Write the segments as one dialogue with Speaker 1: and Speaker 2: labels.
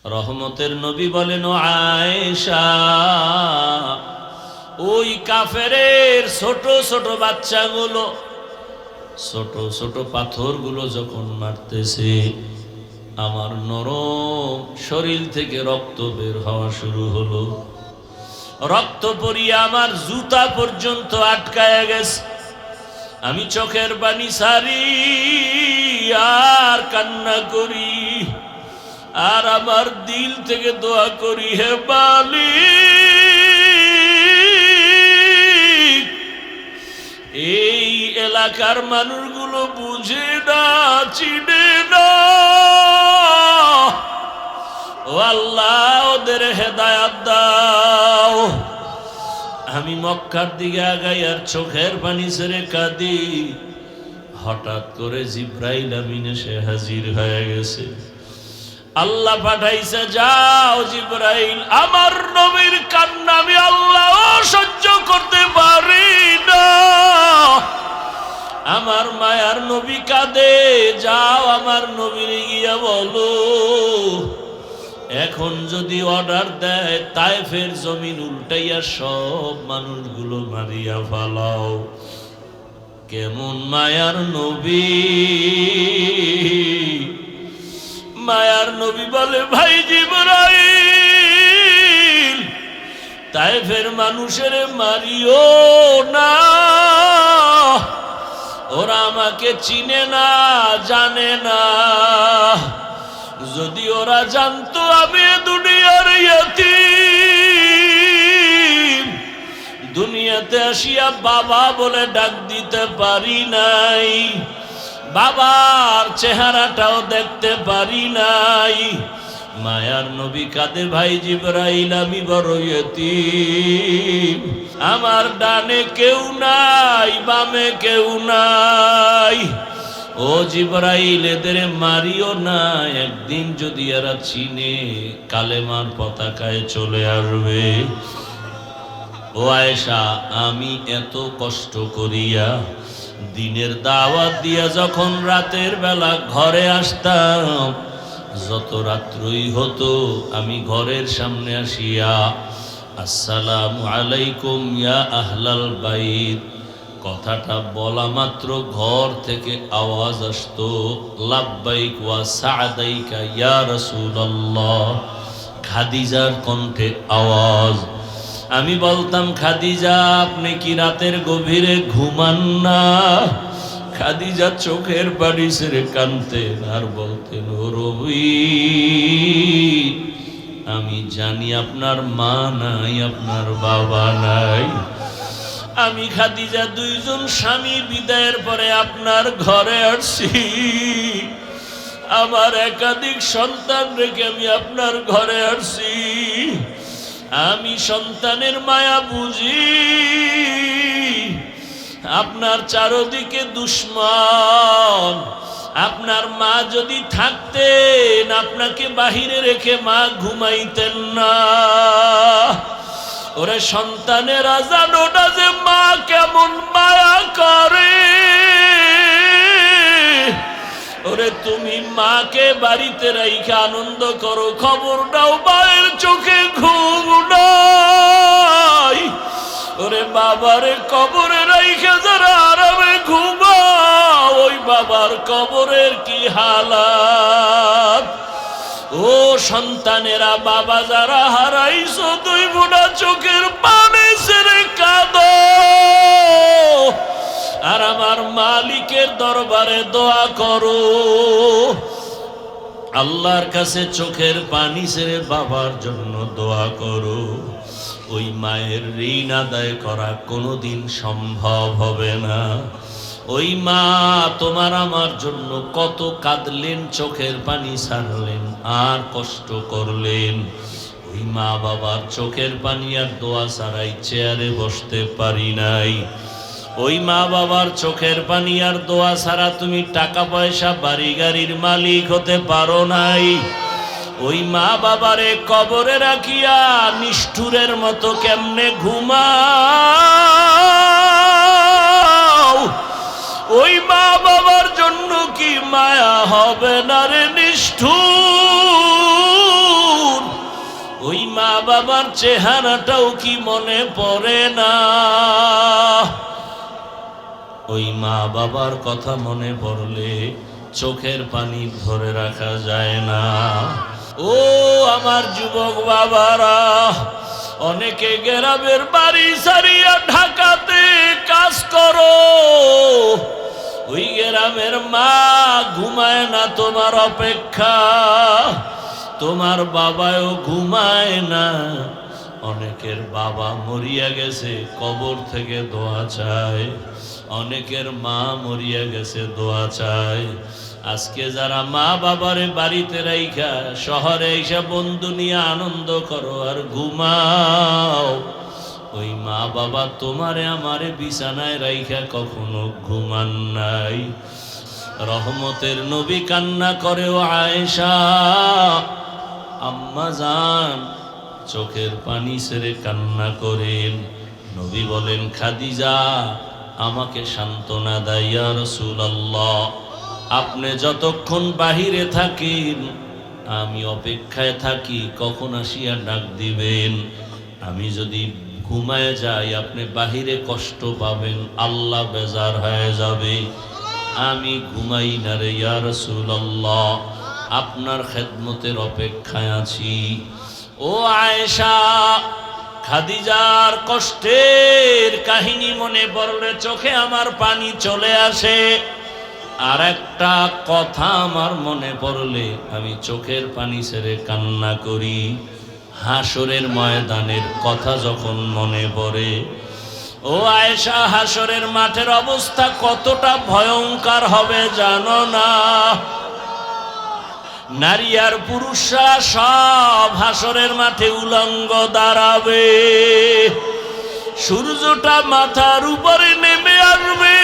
Speaker 1: রহমতের নবী বলেন, ও আয়েশা, ওই কাফেরের ছোট ছোট বাচ্চাগুলো ছোট ছোট পাথরগুলো যখন মারতেছে, আমার নরম শরীর থেকে রক্ত বের হওয়া শুরু হলো। রক্ত পড়িয়ে আমার জুতা পর্যন্ত আটকায়া গেছে। আমি চোখের পানি ছাড়ি আর কান্না করি, আর আমার দিল থেকে দোয়া করি, হে মালিক, এই এলাকার মানুষগুলো বুঝে না, চিনে না, ও আল্লাহ, ওদের হেদায়াত দাও। আমি মক্কার দিকে আগাই আর চোখের পানি ছেড়ে কাঁদি। হঠাৎ করে জিব্রাইল আমিন এসে হাজির হয়ে গেছে। আল্লাহ পাঠাইছে, যাও জিব্রাইল, আমার নবীর কান্না আমি আল্লাহ সহ্য করতে পারি না, আমার মায়ার নবী কাঁদে, যাও আমার নবীর গিয়া বলো, এখন যদি অর্ডার দেয় তায়েফের জমিন উল্টাইয়া সব মানুষগুলো মারিয়া ফালাও। কেমন মায়ার নবী! মায়ার নবী বলে, ভাই জিবরাইল, তায়েফের মানুষের মারিও না, ওরা আমাকে চিনে না, জানে না। যদি ওরা জানতো আমি দুনিয়ার ইয়তীম, দুনিয়াতে আসিয়া বাবা বলে ডাক দিতে পারি নাই, বাবার চেহারাটাও দেখতে পারি নাই। মায়ার নবী কাঁদে, ভাই জিবরাইল, আমি বড় ইয়তীম, আমার ডানে কেউ নাই, বামে কেউ নাই। ও জিবরাইল, এদের মারিও না, একদিন যদি এরা চিনে কালেমার পতাকায় চলে আসবে। ও আয়েশা, আমি এত কষ্ট করিয়া দিনের দাওয়াত দিয়া যখন রাতের বেলা ঘরে আসতাম, যত রাত্রই হতো আমি ঘরের সামনে আসিয়া আসসালামু আলাইকুম ইয়া আহলাল বাইত কথাটা বলা মাত্র ঘর থেকে আওয়াজ আসতো, লাব্বাইক ওয়া সা'দাইকা ইয়া রাসূলুল্লাহ, খাদিজার কণ্ঠে আওয়াজ। আমি বলতাম, খাদিজা, আপনি কি রাতের গভীরে ঘুমান না? খাদিজা চোখের পানি ছেড়ে কাঁদতেন আর বলতেন, ও রবি, আমি জানি আপনার মা নাই, আপনার বাবা নাই। আমি খাদিজা দুইজন স্বামী বিদায়ের পরে আপনার ঘরে আসছি, আমার একাধিক সন্তান রেখে আমি আপনার ঘরে আসছি। আমি সন্তানের মায়া বুঝি, আপনার চারদিকে দুশ্মন। আপনার মা যদি থাকতেন, আপনাকে বাহিরে রেখে মা ঘুমাইতেন না। ওরে সন্তানের আজান ওটা যে মা কেমন মায়া করে, ওরে তুমি মাকে বাড়িতে রাইখা আনন্দ করো, খবর নাও মায়ের চোখে ঘুম নাই। ওরে বাবারে কবরে রাইখা যারা আরামে ঘুমাও, ওই বাবার কবরের কি হালাত। ও সন্তানেরা, বাবা যারা হারাইছো, দুই বোনা চোখের পানি ছেড়ে কাঁদো আর আমার মালিকের দরবারে দোয়া করো। আল্লাহর কাছে চোখের পানি ছেড়ে বাবার জন্য দোয়া করো। ওই মায়ের ঋণ আদায় করা কোনোদিন সম্ভব হবে না। ওই মা তোমার আমার জন্য কত কাঁদলেন, চোখের পানি ছাড়লেন আর কষ্ট করলেন। ওই মা বাবার চোখের পানি আর দোয়া ছাড়াই চেয়ারে বসতে পারি নাই। ওই মা বাবার চোখের পানি আর দোয়া ছাড়া তুমি টাকা পয়সা বাড়ি গাড়ির মালিক হতে পারো নাই। ওই মা বাবারে কবরে রাখিয়া নিষ্ঠুরের মতো কেমনে ঘুমাও? ওই মা বাবার জন্য কি মায়া হবে না রে নিষ্ঠুর? বাবার চেহারাটাও কি মনে পড়ে না? ওই মা বাবার কথা মনে পড়লে চোখের পানি ধরে রাখা যায় না। ও আমার যুবক বাবারা, অনেকে গ্রামের বাড়ি সারিয়া ঢাকাতে কাজ করো, ওই গ্রামের মা ঘুমায় না তোমার অপেক্ষা, তোমার বাবাও ঘুমায় না। অনেকের বাবা মরিয়া গেছে, কবর থেকে দোয়া চায়। অনেকের মা মরিয়া গেছে, দোয়া চায়। আজকে যারা মা বাবারে বাড়িতে রাইখা শহরে এসে বন্ধু নিয়ে আনন্দ করো আর ঘুমাও, ওই মা বাবা তোমারে আমারে বিছানায় রাইখা কখনো ঘুমান নাই। রহমতের নবী কান্না করে ও আয়েশা, আম্মা জান চোখের পানি ছেড়ে কান্না করেন। নবী বলেন, খাদিজা আমাকে সান্ত্বনা দেয়, ইয়া রাসূলুল্লাহ আপনি যতক্ষণ বাহিরে থাকেন আমি অপেক্ষায় থাকি কখন আসিয়া ডাক দিবেন। আমি যদি ঘুমায় যাই আপনি বাহিরে কষ্ট পাবেন, আল্লাহ বেজার হয়ে যাবে। আমি ঘুমাই না রে ইয়া রাসূলুল্লাহ, আপনার খেদমতের অপেক্ষায় আছি। ও আয়েশা, খাদিজার কষ্টের কাহিনী মনে পড়লে চোখে আমার পানি চলে আসে। আর একটা কথা আমার মনে পড়লে আমি চোখের পানি ছেড়ে কান্না করি। হাসরের ময়দানের কথা যখন মনে পড়ে, ও আয়েশা হাসরের মাঠের অবস্থা কতটা ভয়ঙ্কর হবে জানো না? নারী আর পুরুষরা সব হাসরের মাঠে উলঙ্গ দাঁড়াবে। সূর্যটা মাথার উপরে নেমে আসবে,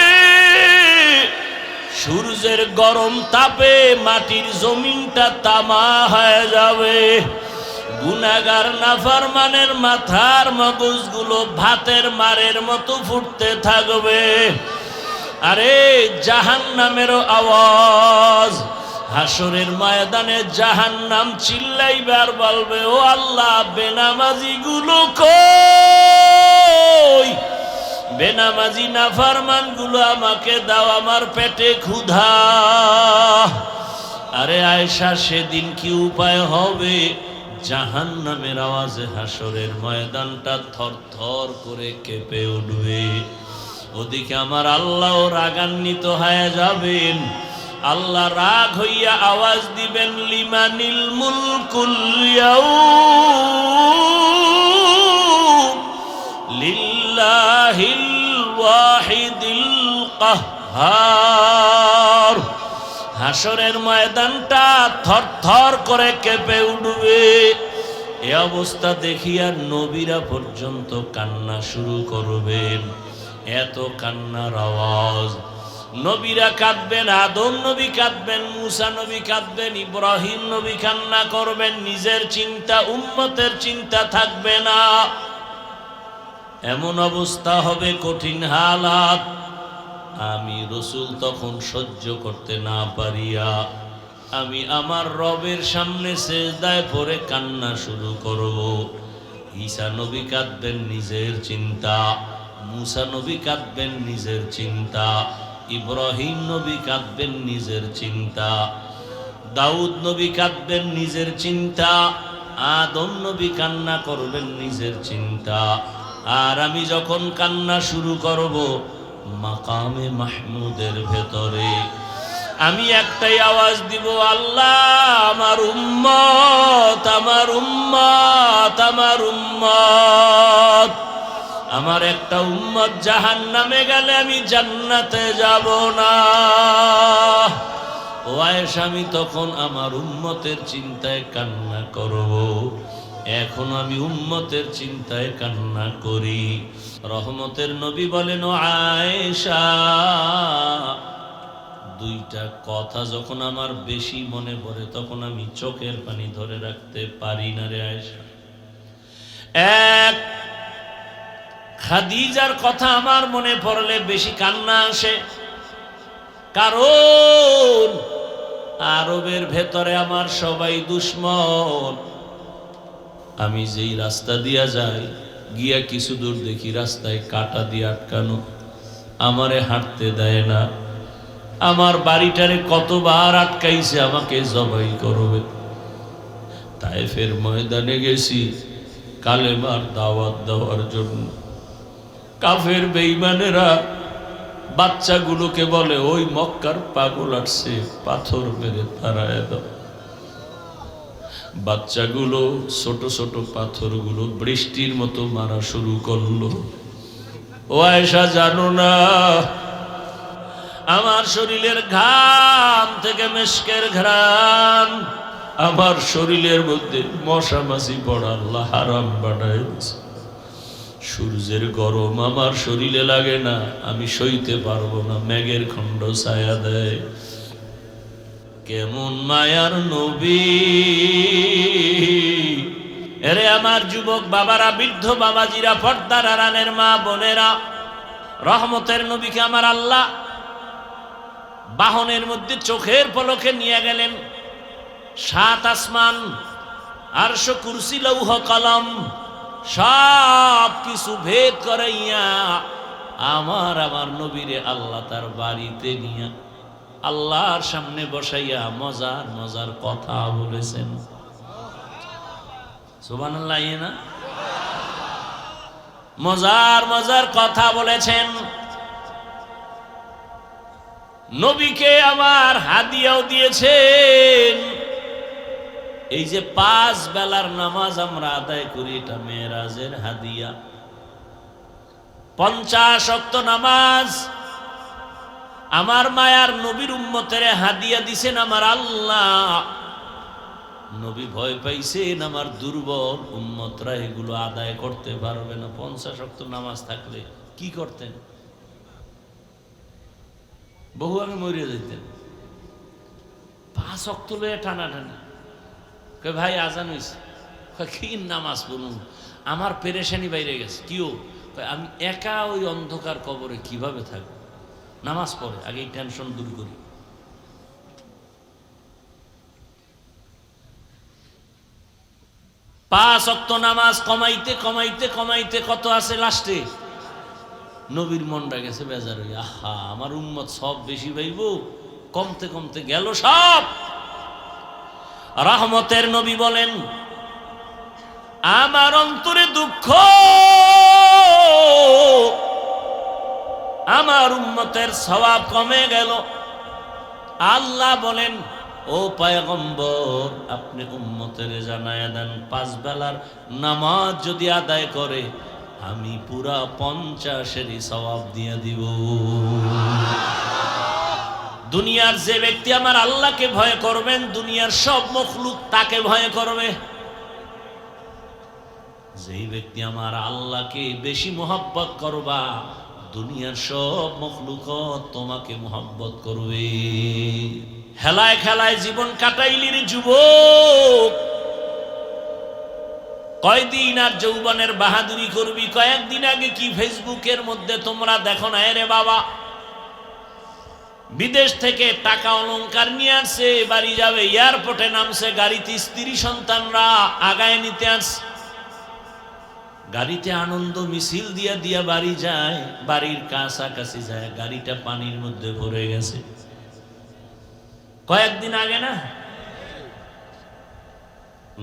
Speaker 1: সূর্যের গরম তাপে মাটির জমিনটা তামা হয়ে যাবে। গুনাহগার নাফরমানের মাথার মগজগুলো ভাতের মারের মতো ফুটতে থাকবে। আরে জাহান্নামেরও আওয়াজ, হাসরের ময়দানে জাহান্নাম চিল্লাইবে আর বলবে, ও আল্লাহ বেনামাজি গুলো কই? বেনামাজি নাফরমান গুলো আমাকে দাও, আমার পেটে ক্ষুধা। আরে আয়েশা সেদিন কি উপায় হবে? জাহান্নামের আওয়াজে হাসরের ময়দানটা থরথর করে কেঁপে উঠবে। ওদিকে আমার আল্লাহ রাগান্বিত হয়ে যাবেন। আল্লাহ রাগ হইয়া আওয়াজ দিবেন, লিমানিল মুলকুল ইয়াউম লিল্লাহিল ওয়াহিদিল কাহ্হার। হাসরের ময়দানটা থরথর করে কেঁপে উঠবে। এ অবস্থা দেখিয়া নবীরা পর্যন্ত কান্না শুরু করবেন। এত কান্নার আওয়াজ। নবীরা কাঁদবেন, আদম নবী কাঁদবেন, মুসা নবী কাঁদবেন, ইব্রাহিম নবী কান্না করবেন। নিজের চিন্তা, উম্মতের চিন্তা থাকবে না। এমন অবস্থা হবে, কঠিন হালাত। আমি রাসূল তখন সহ্য করতে না পারিয়া আমি আমার রবের সামনে সিজদায় পড়ে কান্না শুরু করব। ঈসা নবী কাঁদবেন, নিজের চিন্তা। মুসা নবী কাঁদবেন, নিজের চিন্তা। ইব্রাহিম নবী কাঁদবেন, নিজের চিন্তা। দাউদ নবী কাঁদবেন, নিজের চিন্তা। আদম নবী কান্না করবেন, নিজের চিন্তা। আর আমি যখন কান্না শুরু করব, মাকামে মাহমুদের ভেতরে আমি একটাই আওয়াজ দিব, আল্লাহ আমার উম্মত, আমার উম্মত, আমার উম্মত। আমার একটা উম্মত জাহান্নামে গেলে আমি জান্নাতে যাব না। ও আয়েশা, আমি তখন আমার উম্মতের চিন্তায় কান্না করব। এখন আমি উম্মতের চিন্তায় কান্না করি। রহমতের নবী বলেন, ও আয়েশা, দুইটা কথা যখন আমার বেশি মনে পড়ে তখন আমি চোখের পানি ধরে রাখতে পারি না রে আয়েশা। এক, খাদিজার কথা আমার মনে পড়লে বেশি কান্না আসে, কারণ আরবের ভেতরে আমার সবাই দুশ্মন। আমি যেই রাস্তা দিয়া যাই, গিয়া কিছু দূর দেখি রাস্তায় কাঁটা দিয়ে আটকানো, আমারে হাঁটতে দেয় না। আমার বাড়িটারে কতবার আটকাইছে, আমাকে জবাই করবে। তায়েফের ময়দানে গেছি কালেমার দাওয়াত দেওয়ার জন্য। কাফের বেঈমানেরা বাচ্চাগুলোকে বলে, ওই মক্কার পাগল আসছে, পাথর মেরে তাড়ায় দাও। বাচ্চাগুলো ছোট ছোট পাথরগুলো বৃষ্টির মতো মারা শুরু করলো। ও আয়েশা, জানো না আমার শরীরের ঘাম থেকে মেশকের ঘ্রাণ, আমার শরীরের মধ্যে মশা মাছি পড়া আল্লাহ হারাম বানায় দিয়েছে। সূর্যের গরম আমার শরীরে লাগে না, আমি সইতে পারবো না, মেঘের খণ্ড ছায়া দেয়। কেমন মায়ার নবী! এরে আমার যুবক বাবারা, বৃদ্ধ বাবাজিরা, পর্দার আড়ালের মা বোনেরা, রহমতের নবীকে আমার আল্লাহ বাহনের মধ্যে চোখের পলকে নিয়ে গেলেন। 7 আসমান, আরশ, কুরসি, লৌহ কলম সব কিছু ভেদ করাইয়া আমার নবীরে আল্লাহ তার বাড়িতে নিয়ে আল্লাহর সামনে বসাইয়া মজার মজার কথা বলেছেন। সুবহানাল্লাহ, না? মজার মজার কথা বলেছেন। নবীকে আমার হাদিয়াও দিয়েছেন। এই যে 5 বেলার নামাজ আমরা আদায় করি, এটা মেরাজের হাদিয়া। 50 ওয়াক্ত নামাজ আমার মায়ার নবীর উম্মতের হাদিয়া দিছেন আমার আল্লাহ। নবী ভয় পাইছেন আমার দুর্বল উম্মতরা এগুলো আদায় করতে পারবে না। 50 ওয়াক্ত নামাজ থাকলে কি করতেন? বহু আগে মরে যেতেন। 5 ওয়াক্ত লয়ে টানাটানি। ভাই আজান হয়েছে, কি নামাজ পড়ুন, আমার পেরেশানি বাইরে গেছে। কিও? আমি একা ওই অন্ধকার কবরে কিভাবে থাকবো? নামাজ পড়ে আগে এই টেনশন দূর করি। পাঁচ ওয়াক্ত নামাজ কমাইতে কমাইতে কমাইতে কত আছে লাস্টে? নবীর মনটা গেছে বেজার হই, আহা আমার উম্মত সব বেশি পাইব, কমতে কমতে গেল সব। রহমতের নবী বলেন, আমার অন্তরে দুঃখ, আমার উম্মতের সওয়াব কমে গেল। আল্লাহ বলেন, ও পয়গম্বর আপনি উম্মতের জানায়া দেন 5 বেলার নামাজ যদি আদায় করে আমি পুরা 50-এরই সওয়াব দিয়ে দিব। দুনিয়ার যে ব্যক্তি আমার আল্লাহকে ভয় করবেন, দুনিয়ার সব মখলুক তাকে ভয় করবে। যেই ব্যক্তি আমার আল্লাহকে বেশি মোহাব্বত করবা, দুনিয়ার সব মখলুকত তোমাকে মোহাব্বত করবে। হেলায় খেলায় জীবন কাটাইলি রে যুবক, কয়দিন আর যৌবনের বাহাদুরি করবি? কয়েকদিন আগে কি ফেসবুকের মধ্যে তোমরা দেখো না রে বাবা, বিদেশ থেকে টাকা অলংকার নিয়ে আসছে, বাড়ি যাবে, এয়ারপোর্টে নামছে, গাড়িতে স্ত্রী সন্তানরা আগায় নিতে আসছে, গাড়িতে আনন্দ মিছিল দিয়া দিয়া বাড়ি যায়, বাড়ির কাছাকাছি যায়, গাড়িটা পানির মধ্যে ভরে গেছে। কয়েকদিন আগে না,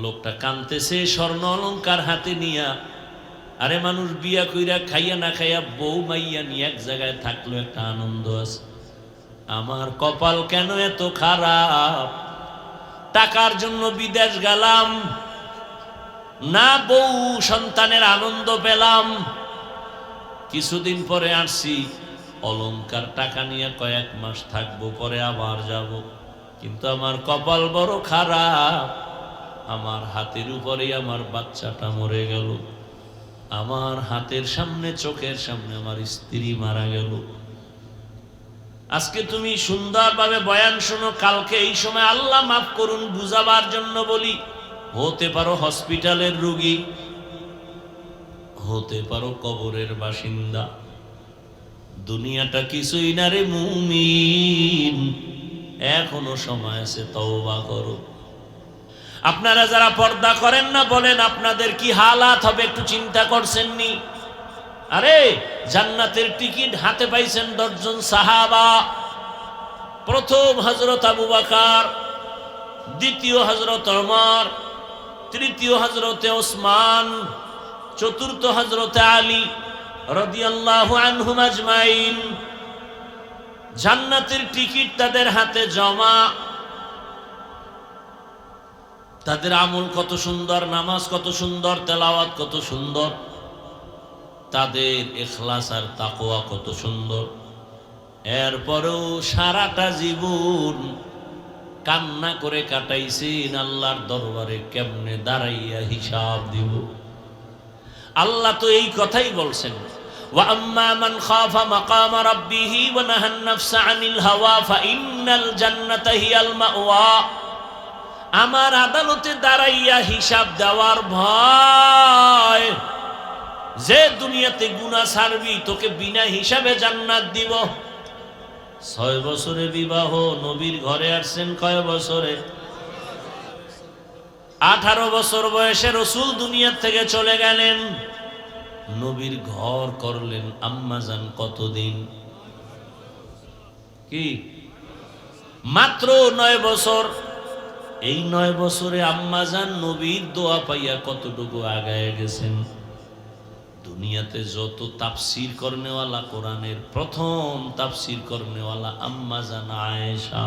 Speaker 1: লোকটা কাঁদতেছে, স্বর্ণ অলংকার হাতে নিয়া। আরে মানুষ বিয়া কইরা খাইয়া না খাইয়া বউ মাইয়া নিয়ে এক জায়গায় থাকলো, একটা আনন্দ আছে। আমার কপাল কেন এত খারাপ, টাকার জন্য বিদেশ গেলাম না, বউ সন্তানের আনন্দ পেলাম, কিছুদিন পরে আসছি, অলংকার টাকা নিয়ে কয়েক মাস থাকবো, পরে আবার যাব, কিন্তু আমার কপাল বড় খারাপ, আমার হাতের উপরেই আমার বাচ্চাটা মরে গেল, আমার হাতের সামনে চোখের সামনে আমার স্ত্রী মারা গেল। আজকে তুমি সুন্দরভাবে বয়ান শোনো, কালকে এই সময় আল্লাহ মাফ করুন বুঝাবার জন্য বলি, হতে পারো হসপিটালের রোগী, হতে পারো কবরের বাসিন্দা, দুনিয়াটা কিছুই না রে মুমিন, এখনো সময় আছে, তওবা করো। আপনারা যারা পর্দা করেন না, বলেন আপনাদের কি হালাত হবে একটু চিন্তা করছেন নি? আরে জান্নাতের টিকিট হাতে পাইছেন 10 জন সাহাবা। প্রথম হযরত আবু বকর, দ্বিতীয় হযরত ওমর, তৃতীয় হযরত ওসমান, চতুর্থ হযরত আলী রাদিয়াল্লাহু আনহুম আজমাইন। জান্নাতের টিকিট তাদের হাতে জমা। তাদের আমল কত সুন্দর, নামাজ কত সুন্দর, তেলাওয়াত কত সুন্দর, তাদের ইখলাস আর তাকওয়া কত সুন্দর। এরপরেও সারাটা জীবন কান্না করে কাটাইছেন আল্লাহর দরবারে কেমনে দাঁড়াইয়া হিসাব দিব। আল্লাহ তো এই কথাই বলছেন, ওয়া আম্মা মান খাফা মাকামা রাব্বিহি ওয়া নাহান নাফসা আনিল হাওয়া ফাইন্নাল জান্নাতা হিয়াল মাওয়া। আমার আদালতে দাঁড়াইয়া হিসাব দেওয়ার ভয়, যে দুনিয়াতে গুনাহ ছাড়বি তোকে বিনা হিসাবে জান্নাত দিব। 6 বছরে বিবাহ, নবীর ঘরে আসছেন কয় বছরে? 18 বছর বয়সে রাসূল দুনিয়া থেকে চলে গেলেন। নবীর ঘর করলেন আম্মাজান কতদিন? কি মাত্র 9 বছর। এই 9 বছরে আম্মাজান নবীর দোয়া পাইয়া কতটুকু আগায় গেছেন। দুনিয়াতে যত তাফসীর করনেওয়ালা, কোরআনের প্রথম তাফসীর করনেওয়ালা আম্মাজান আয়েশা।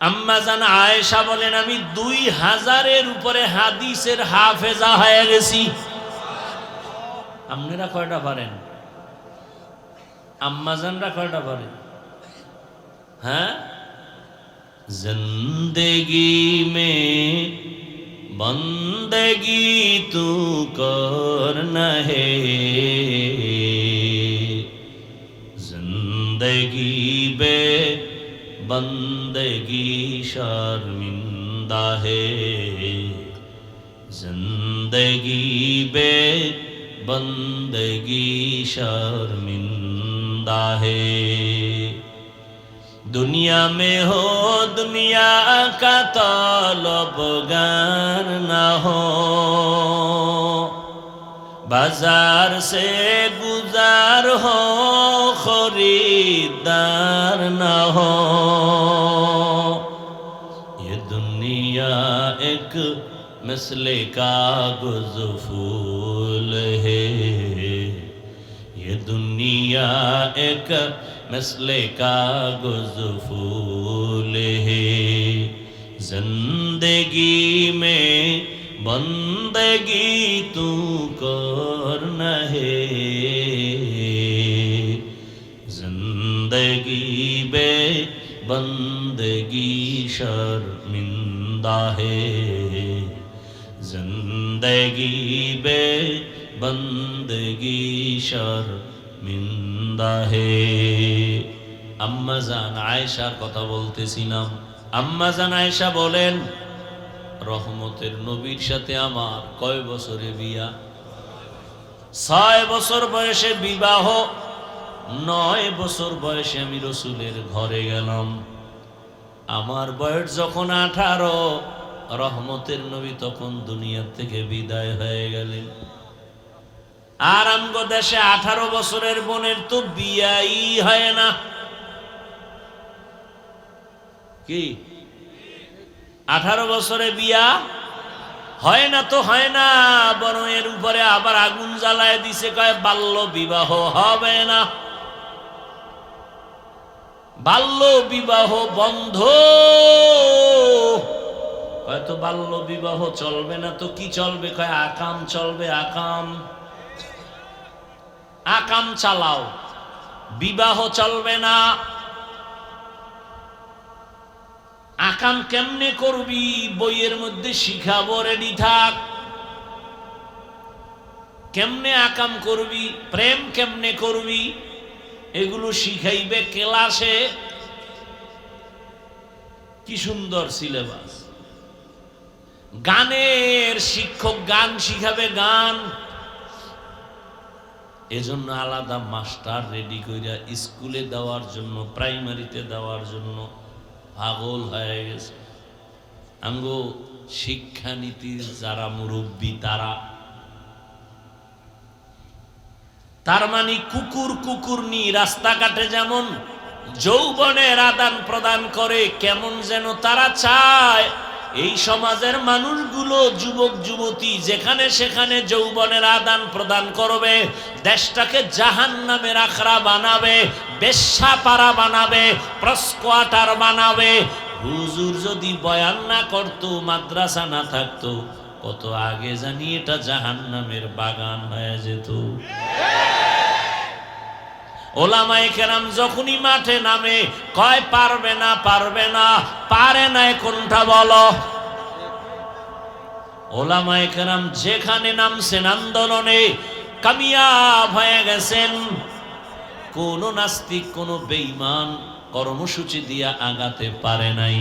Speaker 1: আম্মাজান আয়েশা বলেন, আমি 2000-এর উপরে হাদিসের হাফেজা হয়ে গেছি। আপনারা কয়টা পারেন? আম্মাজানরা কয়টা পারেন? হ্যাঁ, জিন্দেগি মে বন্দেগি তু করনা হে, জিন্দেগি বে বন্দেগি শর্মিন্দা হে, জিন্দেগি বে বন্দেগি शर्मिंदा है। दुनिया में हो दुनिया का तलबगार न हो, बाजार से गुजार हो खरीदार न हो। ये दुनिया एक मिसले कागज़ फूल है, ये दुनिया एक मिसले कागज़ फूल है। जिंदगी में बंदगी तू करना है, जिंदगी बे बंदगी शर्मिंदा है, जिंदगी बे बंदगी शर्मिंदा है। আম্মা জান আয়েশার কথা বলতেছিলাম। আম্মা জান আয়েশা বলেন, রহমতের নবীর সাথে আমার কয় বছরে বিয়া? 6 বছর বয়সে বিবাহ। 9 বছর বয়সে আমি রসুলের ঘরে গেলাম। আমার বয়স যখন 18, রহমতের নবী তখন দুনিয়া থেকে বিদায় হয়ে গেলেন। আর আমগো দেশে 18 বছরের বোনের তো বিয়াই হয় না। কি 18 বছরে বিয়া হয় না? তো হয় না, বরং এর উপরে আবার আগুন জ্বালায় দিছে, কয় বাল্য বিবাহ হবে না, বাল্য বিবাহ বন্ধ। হয়তো বাল্য বিবাহ চলবে না তো কি চলবে? কয় আকাম চলবে। আকাম আকাম চালাও, বিবাহ চলবে না। আকাম কেমনে করবি? বইয়ের মধ্যে শিখাবো, রেডি থাক। কেমনে আকাম করবি, প্রেম কেমনে করবি, এগুলো শিখাইবে ক্লাসে। কি সুন্দর সিলেবাস। গানের শিক্ষক গান শিখাবে, গান। এজন্য আলাদা মাস্টার রেডি কইরা স্কুলে দেওয়ার জন্য, প্রাইমারিতে দেওয়ার জন্য পাগল হয়ে গেছে। আমগো শিক্ষানীতির যারা মুরব্বী তার মানে কুকুর নি রাস্তাঘাটে যেমন যৌবনের আদান প্রদান করে, কেমন যেন তারা চায় এই সমাজের মানুষগুলো যুবক যুবতী যেখানে সেখানে যৌবনের আদান প্রদান করবে, দেশটাকে জাহান্নামের আখড়া বানাবে, বেশ্যাপাড়া বানাবে, প্রস্কোয়াটার বানাবে। হুজুর যদি বয়ান না করতো, মাদ্রাসা না থাকতো, কত আগে জানি এটা জাহান্নামের বাগান হয়ে যেত। ওলামায়ে কেরাম যখনই মাঠে নামে কয় পারবে না, পারে না কোনটা বলো? ওলামায়ে কেরাম যেখানে নামছেন আন্দোলনে কামিয়াব হয়ে গেছেন। কোন নাস্তিক, কোন বেঈমান কর্মসূচি দিয়া আগাতে পারে নাই।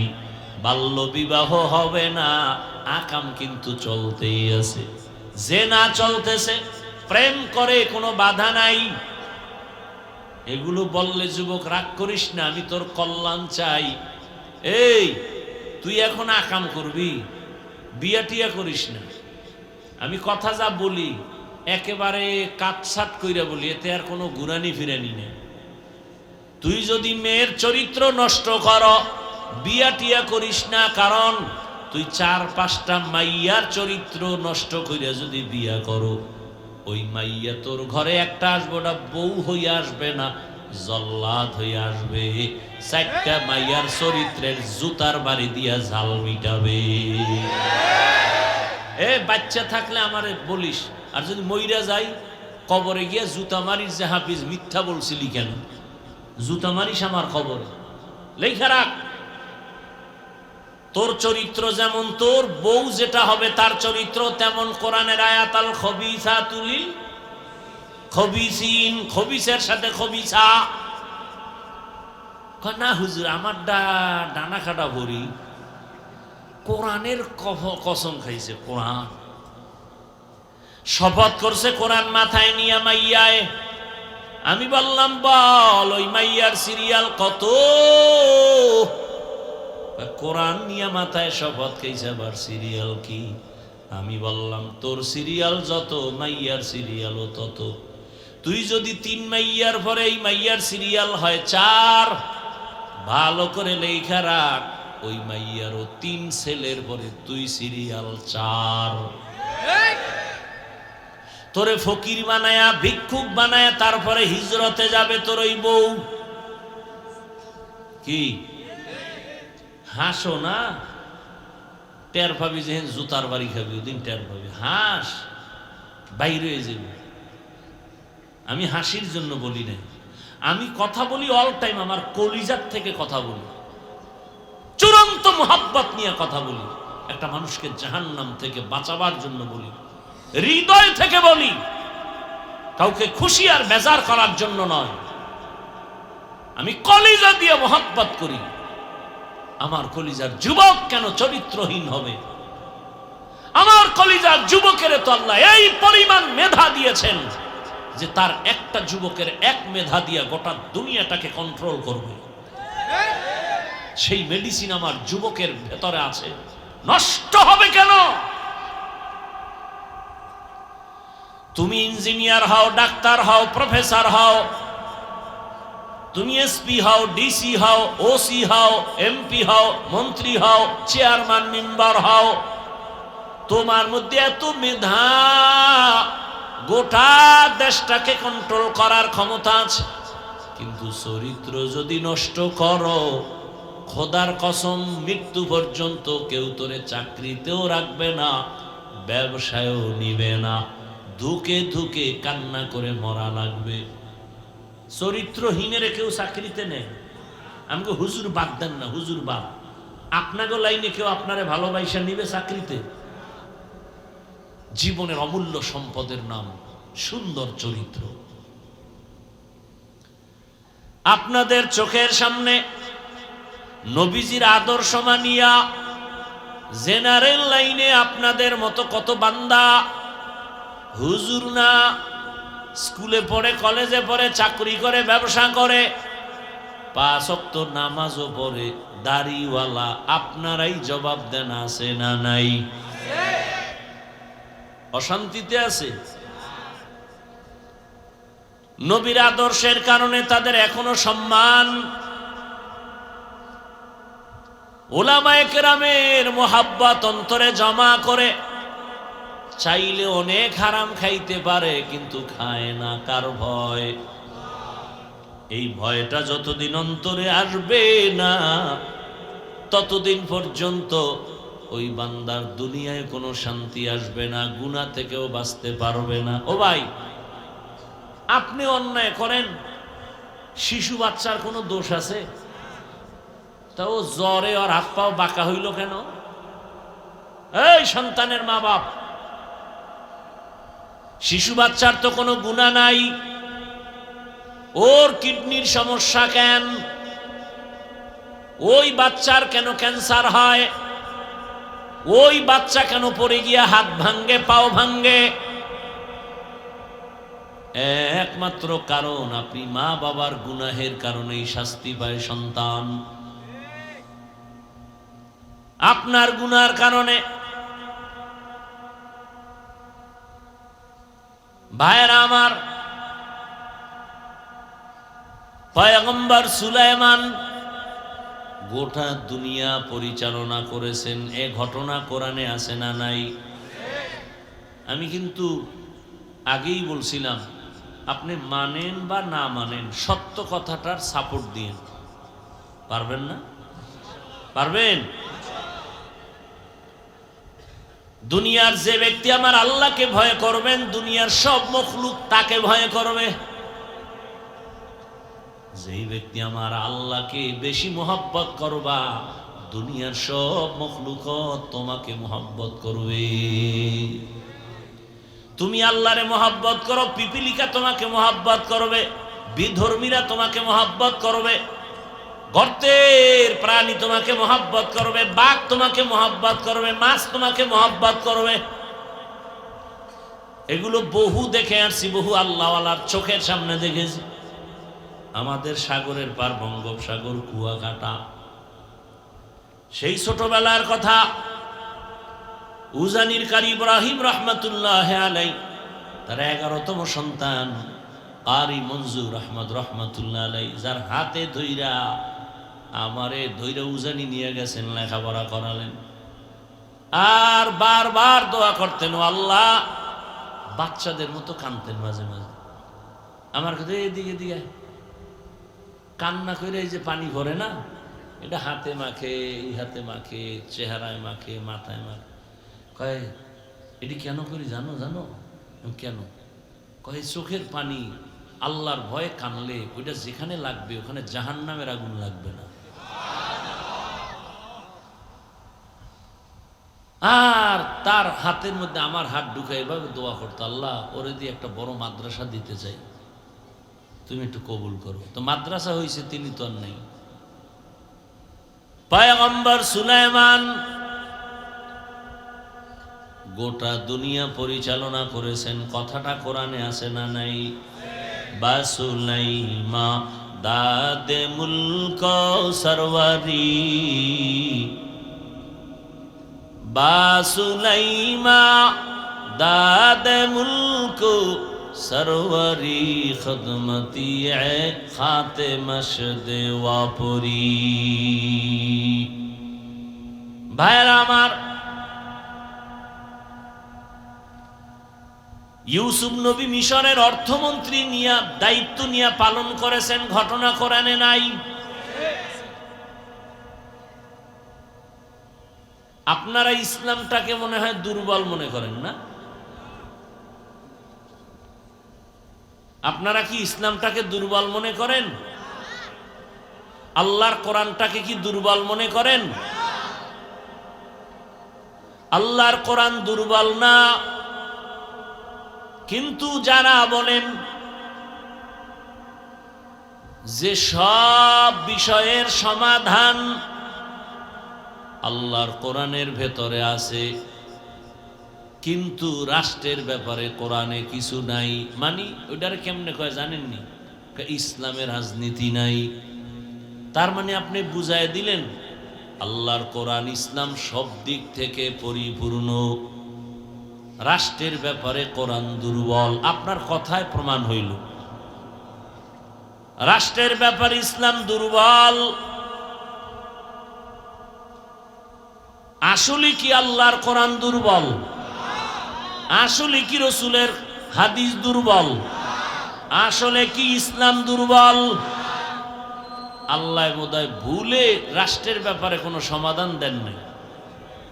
Speaker 1: বাল্য বিবাহ হবে না, আকাম কিন্তু চলতেই আছে। জেনা চলতেছে, প্রেম করে, কোনো বাধা নাই। এগুলো বললে যুবক রাগ করিস না, আমি তোর কল্যাণ চাই। এই তুই এখন আকাম করবি, বিয়া টিয়া করিস না। আমি কথা যা বলি একেবারে কাটছাট কইরা বলি, এতে আর কোনো গুরানি ফিরানি নেই। তুই যদি মেয়ের চরিত্র নষ্ট কর, বিয়া টিয়া করিস না। কারণ তুই 4-5টা মাইয়ার চরিত্র নষ্ট কইরা যদি বিয়া করো, ওই মাইয়া তোর ঘরে একটা আসবে, ওটা বউ হইয়া আসবে না, জল্লাদ হইয়া আসবে। 4টা মাইয়ার চরিত্রের জুতার বাড়ি দিয়া ঝাল মিটাবে। এ বাচ্চা থাকলে আমারে বলিস, আর যদি মইরা যাই কবরে গিয়া জুতা মারিস যে হাফিজ মিথ্যা বলছিলি কেন? জুতা মারিস আমার কবরে, লেখা রাখ। তোর চরিত্র যেমন, তোর বউ যেটা হবে তার চরিত্র তেমন। কোরআনের আয়াত, আল খবিসাতু লিল খবিসিন, খবিসের সাথে খবিসা। না হুজুর আমার ডানা কাটা ভরি, কোরআনের কসম খাইছে। কোরআন শপথ করছে, কোরআন মাথায় নিয়ে মাইয়ায়। আমি বললাম বল ওই মাইয়ার সিরিয়াল কত? কোরআন নিয়ে মাথায় শপথ খাইছে, আবার সিরিয়াল কি? আমি বললাম তোর সিরিয়াল যত, মাইয়ার সিরিয়ালও তত। তুই যদি 3 মাইয়ার পরে এই মাইয়ার সিরিয়াল হয় 4, ভালো করে লেখা রাখ, ওই মাইয়ারও 3 ছেলের পরে তুই সিরিয়াল 4। তোরে ফকির বানায়া, ভিক্ষুক বানায়া তারপরে হিজরতে যাবে তোর ওই বউ। কি হাসো না? টের পাবি যে জুতার বাড়ি খাবি, ওদিন টের পাবি। হাস, বাইরে হয়ে যাবি। আমি হাসির জন্য বলি না, আমি কথা বলি অল টাইম, আমার কলিজার থেকে কথা বলি, চূড়ান্ত মোহাব্বত নিয়ে কথা বলি। একটা মানুষকে জাহান্নাম থেকে বাঁচাবার জন্য বলি, হৃদয় থেকে বলি, কাউকে খুশি আর বেজার করার জন্য নয়। আমি কলিজা দিয়ে মোহাব্বত করি। আমার কলিজার যুবক কেন চরিত্রহীন হবে? আমার কলিজার যুবকের তো আল্লাহ এই পরিমাণ মেধা দিয়েছেন যে তার একটা যুবকের 1 মেধা দিয়ে গোটা দুনিয়াটাকে কন্ট্রোল করবে। সেই মেডিসিন আমার যুবকের ভেতরে আছে, নষ্ট হবে কেন? তুমি ইঞ্জিনিয়ার হও, ডাক্তার হও, প্রফেসর হও, তুমি এসপি হও, ডিসি হও, ওসি হও, এমপি হও, মন্ত্রী হও, চেয়ারম্যান মেম্বার হও, তোমার মধ্যে এত মেধা, গোটা দেশটাকে কন্ট্রোল করার ক্ষমতা আছে। কিন্তু চরিত্র যদি নষ্ট করো, খোদার কসম মৃত্যু পর্যন্ত কেউ তোরে চাকরিতেও রাখবে না, ব্যবসায়ও নিবে না, ধুকে ধুকে কান্না করে মরা লাগবে। চরিত্রহীনের কেউ চাকরিতে নেই। আমাকে হুজুর বাদ দেন না, হুজুর বাদ। আপনাকে লাইনে কেউ আপনারে ভালোবাসা নিবে চাকরিতে? জীবনের অমূল্য সম্পদের নাম সুন্দর চরিত্র। আপনাদের চোখের সামনে নবীজির আদর্শ মানিয়া জেনারেল লাইনে আপনাদের মতো কত বান্দা, হুজুর না, স্কুলে পড়ে, কলেজে পড়ে, চাকরি করে, ব্যবসা করে, 5 ওয়াক্ত নামাজও পড়ে, দাড়িওয়ালা আপনারাই জবাব দেন, আছে না নাই? অশান্তিতে আছে। নবীর আদর্শের কারণে তাদের এখনো সম্মান। উলামায়ে কেরামের মোহাব্বত অন্তরে জমা করে চাইলে অনেক হারাম খাইতে পারে, কিন্তু খায় না। কার ভয়? এই ভয়টা যতদিন অন্তরে আসবে না, ততদিন পর্যন্ত ওই বান্দার দুনিয়ায় কোনো শান্তি আসবে না, গুনাহ থেকেও বাঁচতে পারবে না। ও ভাই, আপনি অন্যায় করেন, শিশু বাচ্চার কোনো দোষ আছে? তাও জ্বরে আর হাত পাও বাঁকা হইল কেন? এই সন্তানের মা বাপ, শিশু বাচ্চার তো কোনো গুনাহ নাই, ওর কিডনির সমস্যা কেন? ওই বাচ্চার কেন ক্যান্সার হয়? ওই বাচ্চা কেন পড়ে গিয়া হাত ভাঙ্গে, পাও ভাঙ্গে? একমাত্র কারণ, আপনি মা বাবার গুনাহের কারণেই শাস্তি পায় সন্তান। আপনার গুনার কারণে। ভাইরা আমার, পয়গম্বর সুলাইমান গোটা দুনিয়া পরিচালনা করেছেন। এ ঘটনা কোরআনে আছে না নাই? আমি কিন্তু আগেই বলছিলাম, আপনি মানেন বা না মানেন, সত্য কথাটার সাপোর্ট দিন। পারবেন না? পারবেন? দুনিয়ার যে ব্যক্তি আমার আল্লাহকে ভয় করবেন, দুনিয়ার সব মখলুক তাকে ভয় করবে। যেই ব্যক্তি আমার আল্লাহকে বেশি মোহাব্বত করবা, দুনিয়ার সব মখলুক তোমাকে মোহাব্বত করবে। তুমি আল্লাহরে মোহাব্বত করো, পিপিলিকা তোমাকে মোহাব্বত করবে, বিধর্মীরা তোমাকে মোহাব্বত করবে, গর্তের প্রাণী তোমাকে মোহাব্বত করবে, বাঘ তোমাকে মোহাব্বত করবে, মাছ তোমাকে মোহাব্বত করবে। এগুলো বহু দেখে আসছি, বহু আল্লাহওয়ালার চোখের সামনে দেখেছি। আমাদের সাগরের পার বঙ্গোপসাগর, কুয়াকাটা, সেই ছোটবেলার কথা। উজানির কারি ইব্রাহিম রহমতুল্লাহ আলাই, তার 11তম সন্তান কারি মনজুর আহমদ রহমতুল্লাহ আলাই, যার হাতে ধইরা আমারে ধইরা উজানি নিয়ে গেছেন, লেখাপড়া করালেন, আর বারবার দোয়া করতেন, আল্লাহ। বাচ্চাদের মতো কাঁদতেন মাঝে মাঝে। আমার কাছে এদিকে দিকে কান্না করে এই যে পানি ভরে না, এটা হাতে মাখে, এই হাতে মাখে, চেহারায় মাখে, মাথায় মাখে। কয় এটি কেন করি জানো? জানো কেন? কয় চোখের পানি আল্লাহর ভয়ে কানলে ওইটা যেখানে লাগবে ওখানে জাহান্নামের আগুন লাগবে না। আর তার হাতের মধ্যে আমার হাত ঢুকে এভাবে দোয়া করতো, আল্লাহ ওরে দিয়ে একটা বড় মাদ্রাসা দিতে চাই, তুমি একটু কবুল করো। তো মাদ্রাসা হয়েছে, তিনি তো আর নেই। পয়গম্বর সুলাইমান গোটা দুনিয়া পরিচালনা করেছেন। কথাটা কোরআনে আছে না নাই? বা সুলাইমা দাদে মুলক সরওয়ারি, বা সুলাইমা দাদে মুলক সরওয়ারি, খদমতি খাতে মশদে ওয়াপুরি। ভাইরা আমার, ইউসুফ নবী মিশরের অর্থমন্ত্রী নিয়ে দায়িত্ব নিয়ে পালন করেছেন। ঘটনা কোরআনে নাই? আপনারা ইসলামটাকে মনে হয় দুর্বল মনে করেন না? আপনারা কি ইসলামটাকে দুর্বল মনে করেন? আল্লাহর কোরআনটাকে কি দুর্বল মনে করেন? আল্লাহর কোরআন দুর্বল না, কিন্তু যারা বলেন যে সব বিষয়ের সমাধান আল্লাহর কোরআনের ভেতরে আছে, কিন্তু রাষ্ট্রের ব্যাপারে কোরআনে কিছু নাই, মানে ওইটার কেমনে কয় জানেননি? ইসলামের রাজনীতি নাই। তার মানে আপনি বুঝায় দিলেন আল্লাহর কোরআন ইসলাম সব দিক থেকে পরিপূর্ণ। রাষ্ট্রের ব্যাপারে কোরআন দুর্বল, আপনার কথায় প্রমাণ হইল। রাষ্ট্রের ব্যাপারে ইসলাম দুর্বল। আসলে কি আল্লাহর কোরআন দুর্বল? আসলে কি রসুলের হাদিস দুর্বল? আসলে কি ইসলাম দুর্বল? আল্লাহ বোধহয় ভুলে রাষ্ট্রের ব্যাপারে কোনো সমাধান দেন নাই।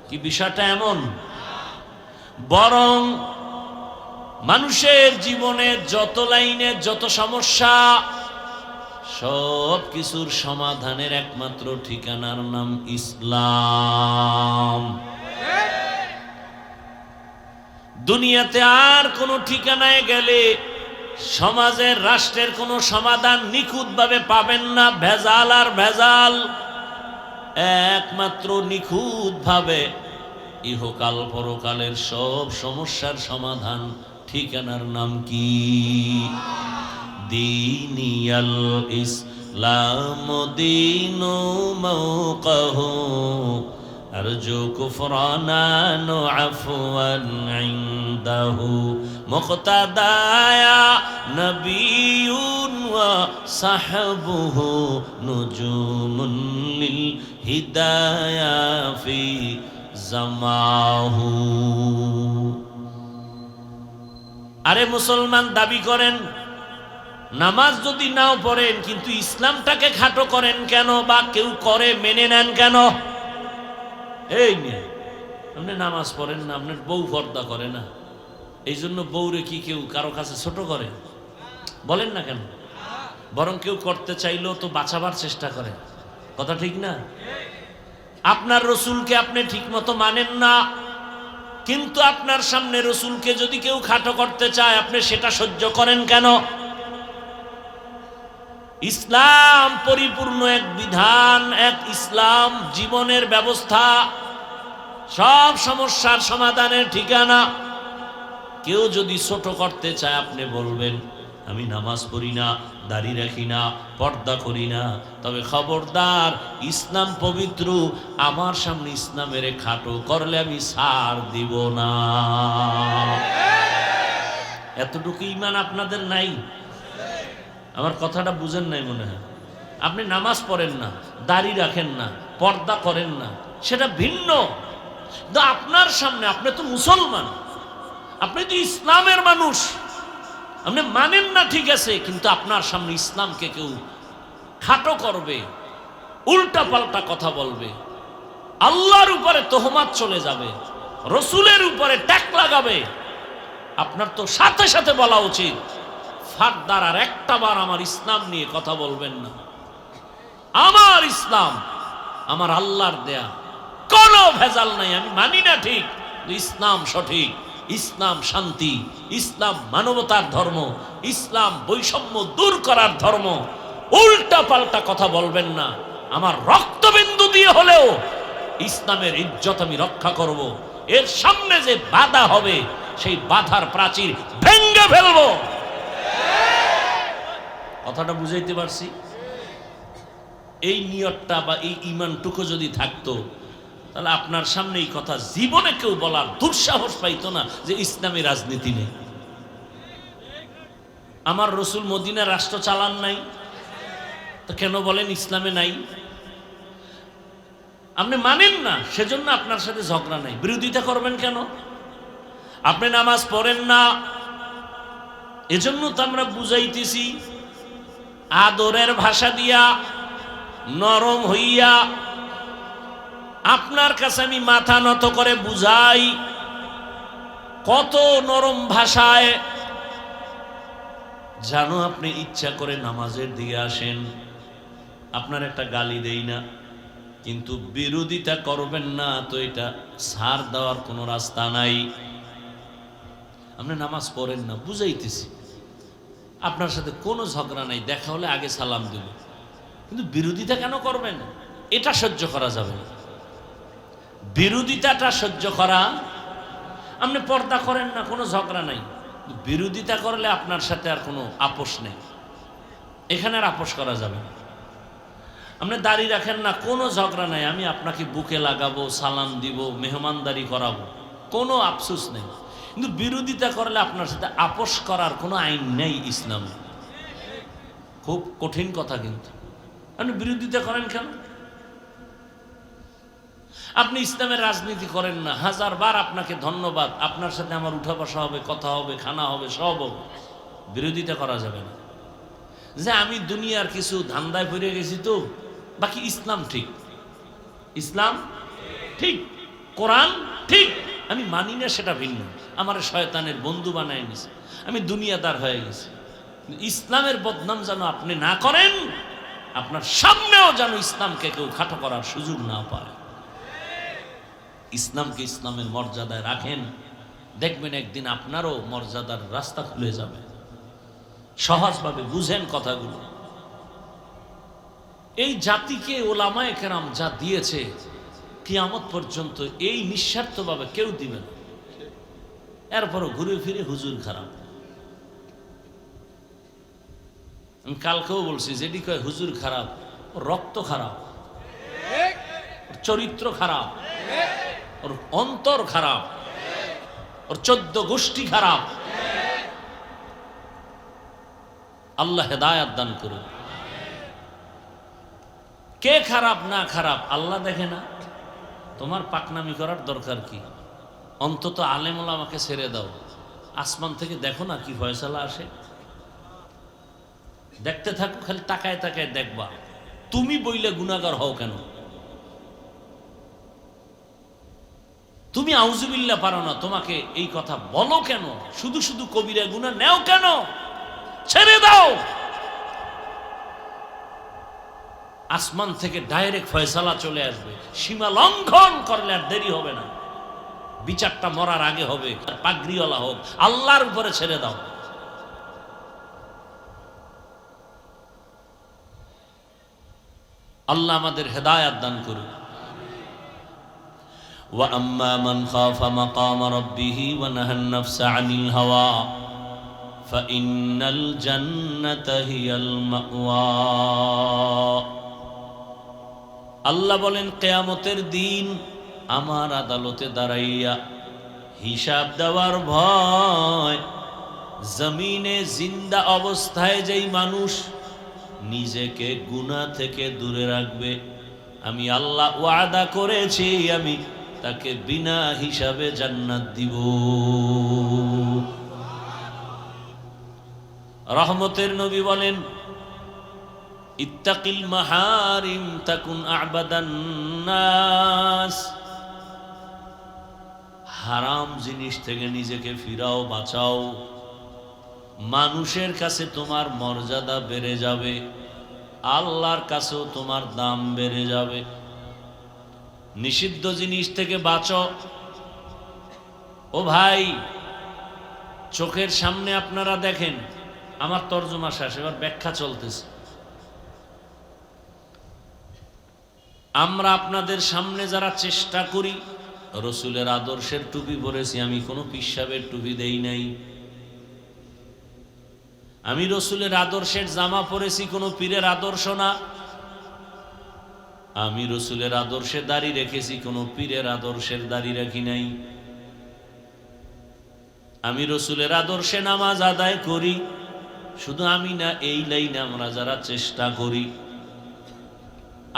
Speaker 1: কি বিষয়টা এমন? বরং মানুষের জীবনের যত লাইনে যত সমস্যা, সব কিছুর সমাধানের একমাত্র ঠিকানার নাম ইসলাম। দুনিয়াতে আর কোনো ঠিকানায় গেলে সমাজের রাষ্ট্রের কোনো সমাধান নিখুঁতভাবে পাবেন না। ভেজাল আর ভেজাল। একমাত্র নিখুঁতভাবে ইহকাল পরকালের সব সমস্যার সমাধান ঠিকানার নাম কি? দীনিয়াল ইসলাম দীনু মাওকাহু আরজু কুফরানান আফওয়ান ইনদাহু মুক্তাদায়া নবিয়ুন ওয়া সাহবুহু নুজুমুন লিল হিদায়া ফি জামাহু। আরে মুসলমান দাবি করেন, নামাজ যদি নাও পড়েন কিন্তু ইসলামটাকে খাটো করেন কেন? বা কেউ করে মেনে নেন কেন? এই নিয়ে আপনি নামাজ পড়েন না, আপনার বউ পর্দা করে না, এই জন্য বউরে কি কেউ কারো কাছে ছোট করে? বলেন না কেন? বরং কেউ করতে চাইলেও তো বাঁচাবার চেষ্টা করে। কথা ঠিক না? আপনার রসুলকে আপনি ঠিক মতো মানেন না, কিন্তু আপনার সামনে রসুলকে যদি কেউ খাটো করতে চায় আপনি সেটা সহ্য করেন কেন? ইসলাম পরিপূর্ণ এক বিধান, এক ইসলাম জীবনের ব্যবস্থা, সব সমস্যার সমাধানের ঠিকানা। কেউ যদি ছোট করতে চায় আপনি বলবেন আমি নামাজ পড়ি না, দাড়ি রাখি না, পর্দা করি না, তবে খবরদার ইসলাম পবিত্র, আমার সামনে ইসলামের খাটো করলে আমি ছাড় দিব না। এতটুকু ঈমান আপনাদের নাই? আমার কথাটা বুঝেন নাই মনে হয়। আপনি নামাজ পড়েন না, দাড়ি রাখেন না, পর্দা করেন না, সেটা ভিন্ন। কিন্তু আপনার সামনে, আপনি তো মুসলমান, আপনি তো ইসলামের মানুষ, আপনি মানেন না ঠিক আছে, কিন্তু আপনার সামনে ইসলামকে কেউ খাটো করবে, উল্টা পাল্টা কথা বলবে, আল্লাহর উপরে তোহমাত চলে যাবে, রসুলের উপরে ট্যাগ লাগাবে, আপনার তো সাথে সাথে বলা উচিত ফারদার আর একটা বার আমার ইসলাম নিয়ে কথা বলবেন না। আমার ইসলাম আমার আল্লাহর দেয়া, কোনো ভেজাল নাই। আমি মানি না ঠিক, ইসলাম সঠিক, ইসলাম শান্তি, ইসলাম মানবতার ধর্ম, ইসলাম বৈষম্য দূর করার ধর্ম। উল্টা পাল্টা কথা বলবেন না। আমার রক্তবিন্দু দিয়ে হলেও ইসলামের ইজ্জত আমি রক্ষা করব। এর সামনে যে বাধা হবে সেই বাধার প্রাচীর ভেঙে ফেলবো। কথাটা বুঝাইতে পারছি? এই নিয়তটা বা এই ঈমানটুকু যদি থাকতো তাহলে আপনার সামনে এই কথা জীবনে কেউ বলার দুঃসাহস পাইতো না যে ইসলামী রাজনীতি নেই। আমার রসুল মদিনা রাষ্ট্র চালান নাই, তো কেন বলেন ইসলামে নাই? আপনি মানেন না, সেজন্য আপনার সাথে ঝগড়া নাই। বিরোধিতা করবেন কেন? আপনি নামাজ পড়েন না, এজন্য তো আমরা বুঝাইতেছি আদরের ভাষা দিয়া, নরম হইয়া আপনার কাছে আমি মাথা নত করে বুঝাই। কত নরম ভাষায় জানো আপনি ইচ্ছা করে নামাজের দিকে আসেন, আপনার একটা গালি দেই না, কিন্তু বিরোধিতা করবেন না, তো এটা ছাড় দেওয়ার কোনো রাস্তা নাই। আপনি নামাজ পড়েন না, বুঝাইতেছি, আপনার সাথে কোনো ঝগড়া নাই, দেখা হলে আগে সালাম দেব, কিন্তু বিরোধিতা কেন করবেন? এটা সহ্য করা যাবে না। বিরোধিতাটা সহ্য করা। আপনি পর্দা করেন না, কোনো ঝগড়া নাই, বিরোধিতা করলে আপনার সাথে আর কোনো আপোষ নেই, এখানে আর আপোষ করা যাবে না। আপনি দাড়ি রাখেন না, কোনো ঝগড়া নাই, আমি আপনাকে বুকে লাগাবো, সালাম দিব, মেহমানদারি করাবো, কোনো আফসোস নেই। কিন্তু বিরোধিতা করলে আপনার সাথে আপোষ করার কোনো আইন নেই ইসলামে। খুব কঠিন কথা, কিন্তু আপনি বিরোধিতা করেন কেন? আপনি ইসলামের রাজনীতি করেন না, হাজারবার আপনাকে ধন্যবাদ, আপনার সাথে আমার উঠা বসা হবে, কথা হবে, খানা হবে, সব হবে, বিরোধিতা করা যাবে না। যে আমি দুনিয়ার কিছু ধান্দায় পড়ে গেছি, তো বাকি ইসলাম ঠিক, ইসলাম ঠিক, কোরআন ঠিক, আমি মানি না সেটা ভিন্ন, আমার শয়তানের বন্ধু বানায় নিছে, আমি দুনিয়াদার হয়ে গেছি। ইসলামের বদনাম যেন আপনি না করেন, আপনার সামনেও যেন ইসলামকে কেউ খাটো করার সুযোগ না পায়। ইসলামকে ইসলামের মর্যাদায় রাখেন, দেখবেন একদিন আপনারও মর্যাদার রাস্তা খুলে যাবে। সহজভাবে বুঝেন কথাগুলো। এই জাতিকে ওলামায়ে কেরাম যা দিয়েছে, কিয়ামত পর্যন্ত এই নিঃস্বার্থভাবে কেউ দিবে না। এরপরও ঘুরে ফিরে হুজুর খারাপ। আমি কালকেও বলছি, যেটি কয় হুজুর খারাপ, ওর রক্ত খারাপ, ওর চরিত্র খারাপ, ওর অন্তর খারাপ, ওর 14 গোষ্ঠী খারাপ। আল্লাহ হেদায়াত দান করুন। কে খারাপ না খারাপ আল্লাহ দেখে না? তোমার পাকনামি করার দরকার কি? অন্তত আলেম ওলামাকে ছেড়ে দাও, আসমান থেকে দেখো না কি ফয়সালা আসে। দেখতে থাকো, খালি তাকায় তাকায় দেখবা। তুমি বইলে গুনাহগার হও কেন? তুমি আউযুবিল্লাহ পারো না, তোমাকে এই কথা বলো কেন? শুধু শুধু কবিরা গুনাহ নেও কেন? ছেড়ে দাও। আসমান থেকে ডাইরেক্ট ফয়সালা চলে আসবে। সীমা লঙ্ঘন করলে আর দেরি হবে না, বিচারটা মরার আগে হবে। পাগড়িওয়ালা হোক, আল্লাহর উপরে ছেড়ে দাও। আল্লাহ আমাদের হেদায়াত দান করুন। ওয়া আম্মা মান খাফা মাকাম রাব্বিহি ওয়া নাহান নাফসা আনিল হাওয়া ফাইন্নাল জান্নাতা হিয়াল মাওয়া। আল্লাহ বলেন, কিয়ামতের দিন আমার আদালতে দাঁড়াইয়া হিসাব দেওয়ার ভয়, জমিনে জিন্দা অবস্থায় যেই মানুষ নিজেকে গুনাহ থেকে দূরে রাখবে, আমি আল্লাহ ওয়াদা করেছি আমি তাকে বিনা হিসাবে জান্নাত দিব। রহমতের নবী বলেন, ইত্তাকিল মাহারিম তাকুন আবাদান নাস। হারাম জিনিস থেকে নিজেকে ফিরাও, বাঁচাও, মানুষের কাছে তোমার মর্যাদা বেড়ে যাবে, আল্লাহর কাছেও তোমার দাম বেড়ে যাবে। নিষিদ্ধ জিনিস থেকে বাঁচো। ও ভাই, চোখের সামনে আপনারা দেখেন, আমার তর্জমা শেষ, এবার ব্যাখ্যা চলতেছে। আমরা আপনাদের সামনে যারা চেষ্টা করি, রসুলের আদর্শের টুপি পরেছি, আমি কোনো পিসাবের টুপি দেই নাই। আমি রসুলের আদর্শের জামা পরেছি, কোনো পীরের আদর্শ না। আমি রসুলের আদর্শে দাড়ি রেখেছি, কোনো পীরের আদর্শের দাড়ি রাখি নাই। আমি রসুলের আদর্শে নামাজ আদায় করি, শুধু আমি না, এই লাইনে আমরা যারা চেষ্টা করি।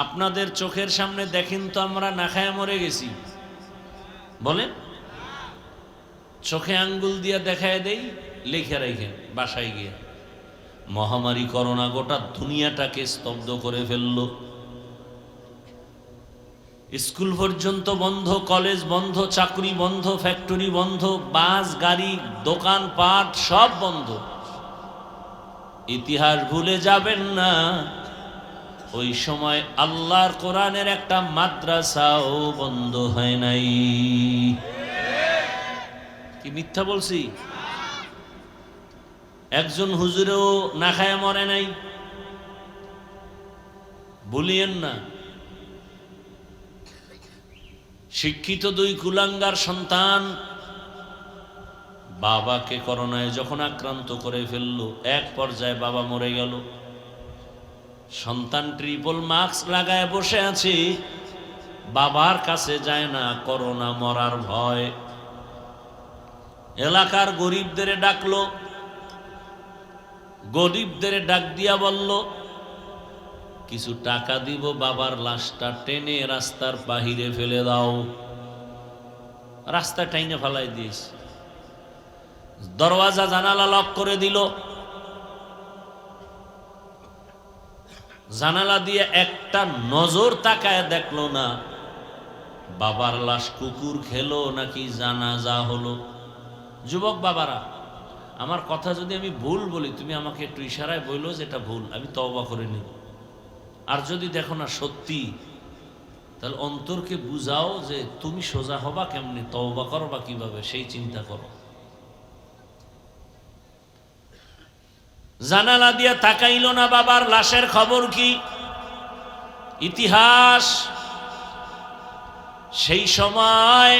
Speaker 1: আপনাদের চোখের সামনে দেখেন তো আমরা না খায় মরে গেছি? বলেন, চোখে আঙ্গুল দিয়া দেখায় দেই, লেখা রেখে বাসায় গিয়ে। মহামারী করোনা গোটা দুনিয়াটাকে স্তব্ধ করে ফেলল। স্কুল পর্যন্ত বন্ধ, কলেজ বন্ধ, চাকরি বন্ধ, ফ্যাক্টরি বন্ধ, বাস গাড়ি, দোকান পাট সব বন্ধ। ইতিহাস ভুলে যাবেন না, ওই সময় আল্লাহর কোরআনের একটা মাদ্রাসাও বন্ধ হয় নাই। কি মিথ্যা বলছি? একজন হুজুরেও না খায় মরে নাই, বলিয়েন না। শিক্ষিত 2 কুলাঙ্গার সন্তান বাবাকে করোনায় যখন আক্রান্ত করে ফেলল, এক পর্যায়ে বাবা মরে গেল। সন্তান ট্রিপল মাস্ক লাগায় বসে আছে, বাবার কাছে যায় না, করোনা মরার ভয়। এলাকার গরিবদের ডাকলো, গরিবদের ডাক দিয়া বলল, কিছু টাকা দিব, বাবার লাশটা টেনে রাস্তার বাহিরে ফেলে দাও। রাস্তা টাইনে ফেলাই দিস, দরওয়াজা জানালা লক করে দিল। জানালা দিয়ে একটা নজর তাকায় দেখলো না বাবার লাশ কুকুর খেলো নাকি জানাজা হলো। যুবক বাবারা, আমার কথা যদি আমি ভুল বলি তুমি আমাকে একটু ইশারায় বললো যে এটা ভুল, আমি তওবা করে নিব। আর যদি দেখো না সত্যি, তাহলে অন্তরকে বুঝাও যে তুমি সোজা হবা কেমনি, তওবা করবা কিভাবে, সেই চিন্তা করো। জানালা দিয়ে তাকাইল না, বাবার লাশের খবর কি? ইতিহাস। সেই সময়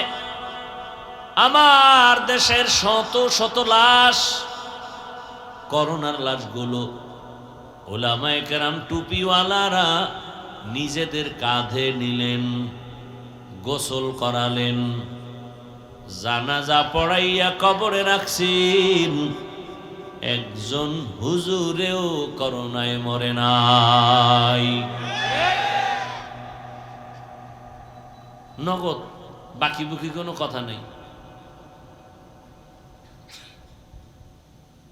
Speaker 1: আমার দেশের শত শত লাশ, করোনার লাশগুলো ওলামায়ে কেরাম টুপিওয়ালারা নিজেদের কাঁধে নিলেন, গোসল করালেন, জানাজা পড়াইয়া কবরে রাখছেন। একজন হুজুরেও করোনায় মরে নাই। নগদ, বাকি বুকি কোনো কথা নেই।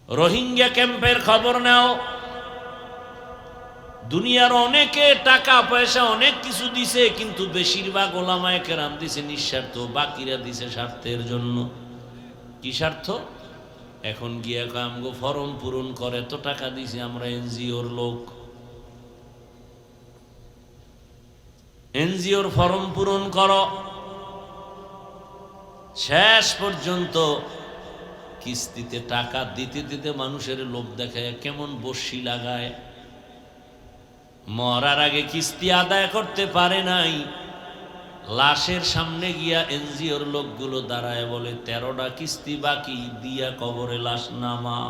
Speaker 1: রোহিঙ্গা ক্যাম্পের খবর নাও। দুনিয়ার অনেকে টাকা পয়সা অনেক কিছু দিছে, কিন্তু বেশিরভাগ ওলামায়ে কেরাম দিছে নিঃস্বার্থ, বাকিরা দিছে স্বার্থের জন্য। কি স্বার্থ? এখন গিয়া আমগো ফর্ম পূরণ করে, তো টাকা দিছে, আমরা এনজিওর লোক, এনজিওর ফর্ম পূরণ করো। শেষ পর্যন্ত কিস্তিতে টাকা দিতে দিতে মানুষের লোভ দেখায়, কেমন বসি লাগায়। মরার আগে কিস্তি আদায় করতে পারে নাই, লাশের সামনে গিয়া এনজিওর লোকগুলো দাঁড়ায় বলে 13টা কিস্তি বাকি, দিয়া কবরে লাশ নামা।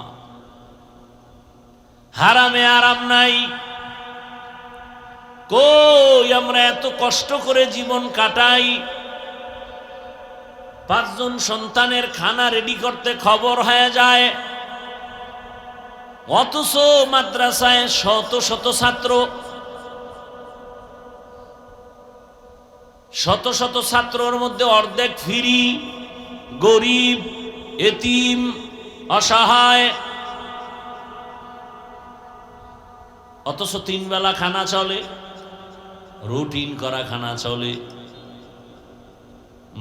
Speaker 1: হারামে আরাম নাই। কই আমরা এত কষ্ট করে জীবন কাটাই, 5 জন সন্তানের খানা রেডি করতে খবর হয়ে যায়, অথচ মাদ্রাসায় শত শত ছাত্র, শত শত ছাত্রর মধ্যে অর্ধেক ফ্রি, গরিব, এতিম, অসহায়। অথচ 3 বেলা খানা চলে, রুটিন করা খানা চলে।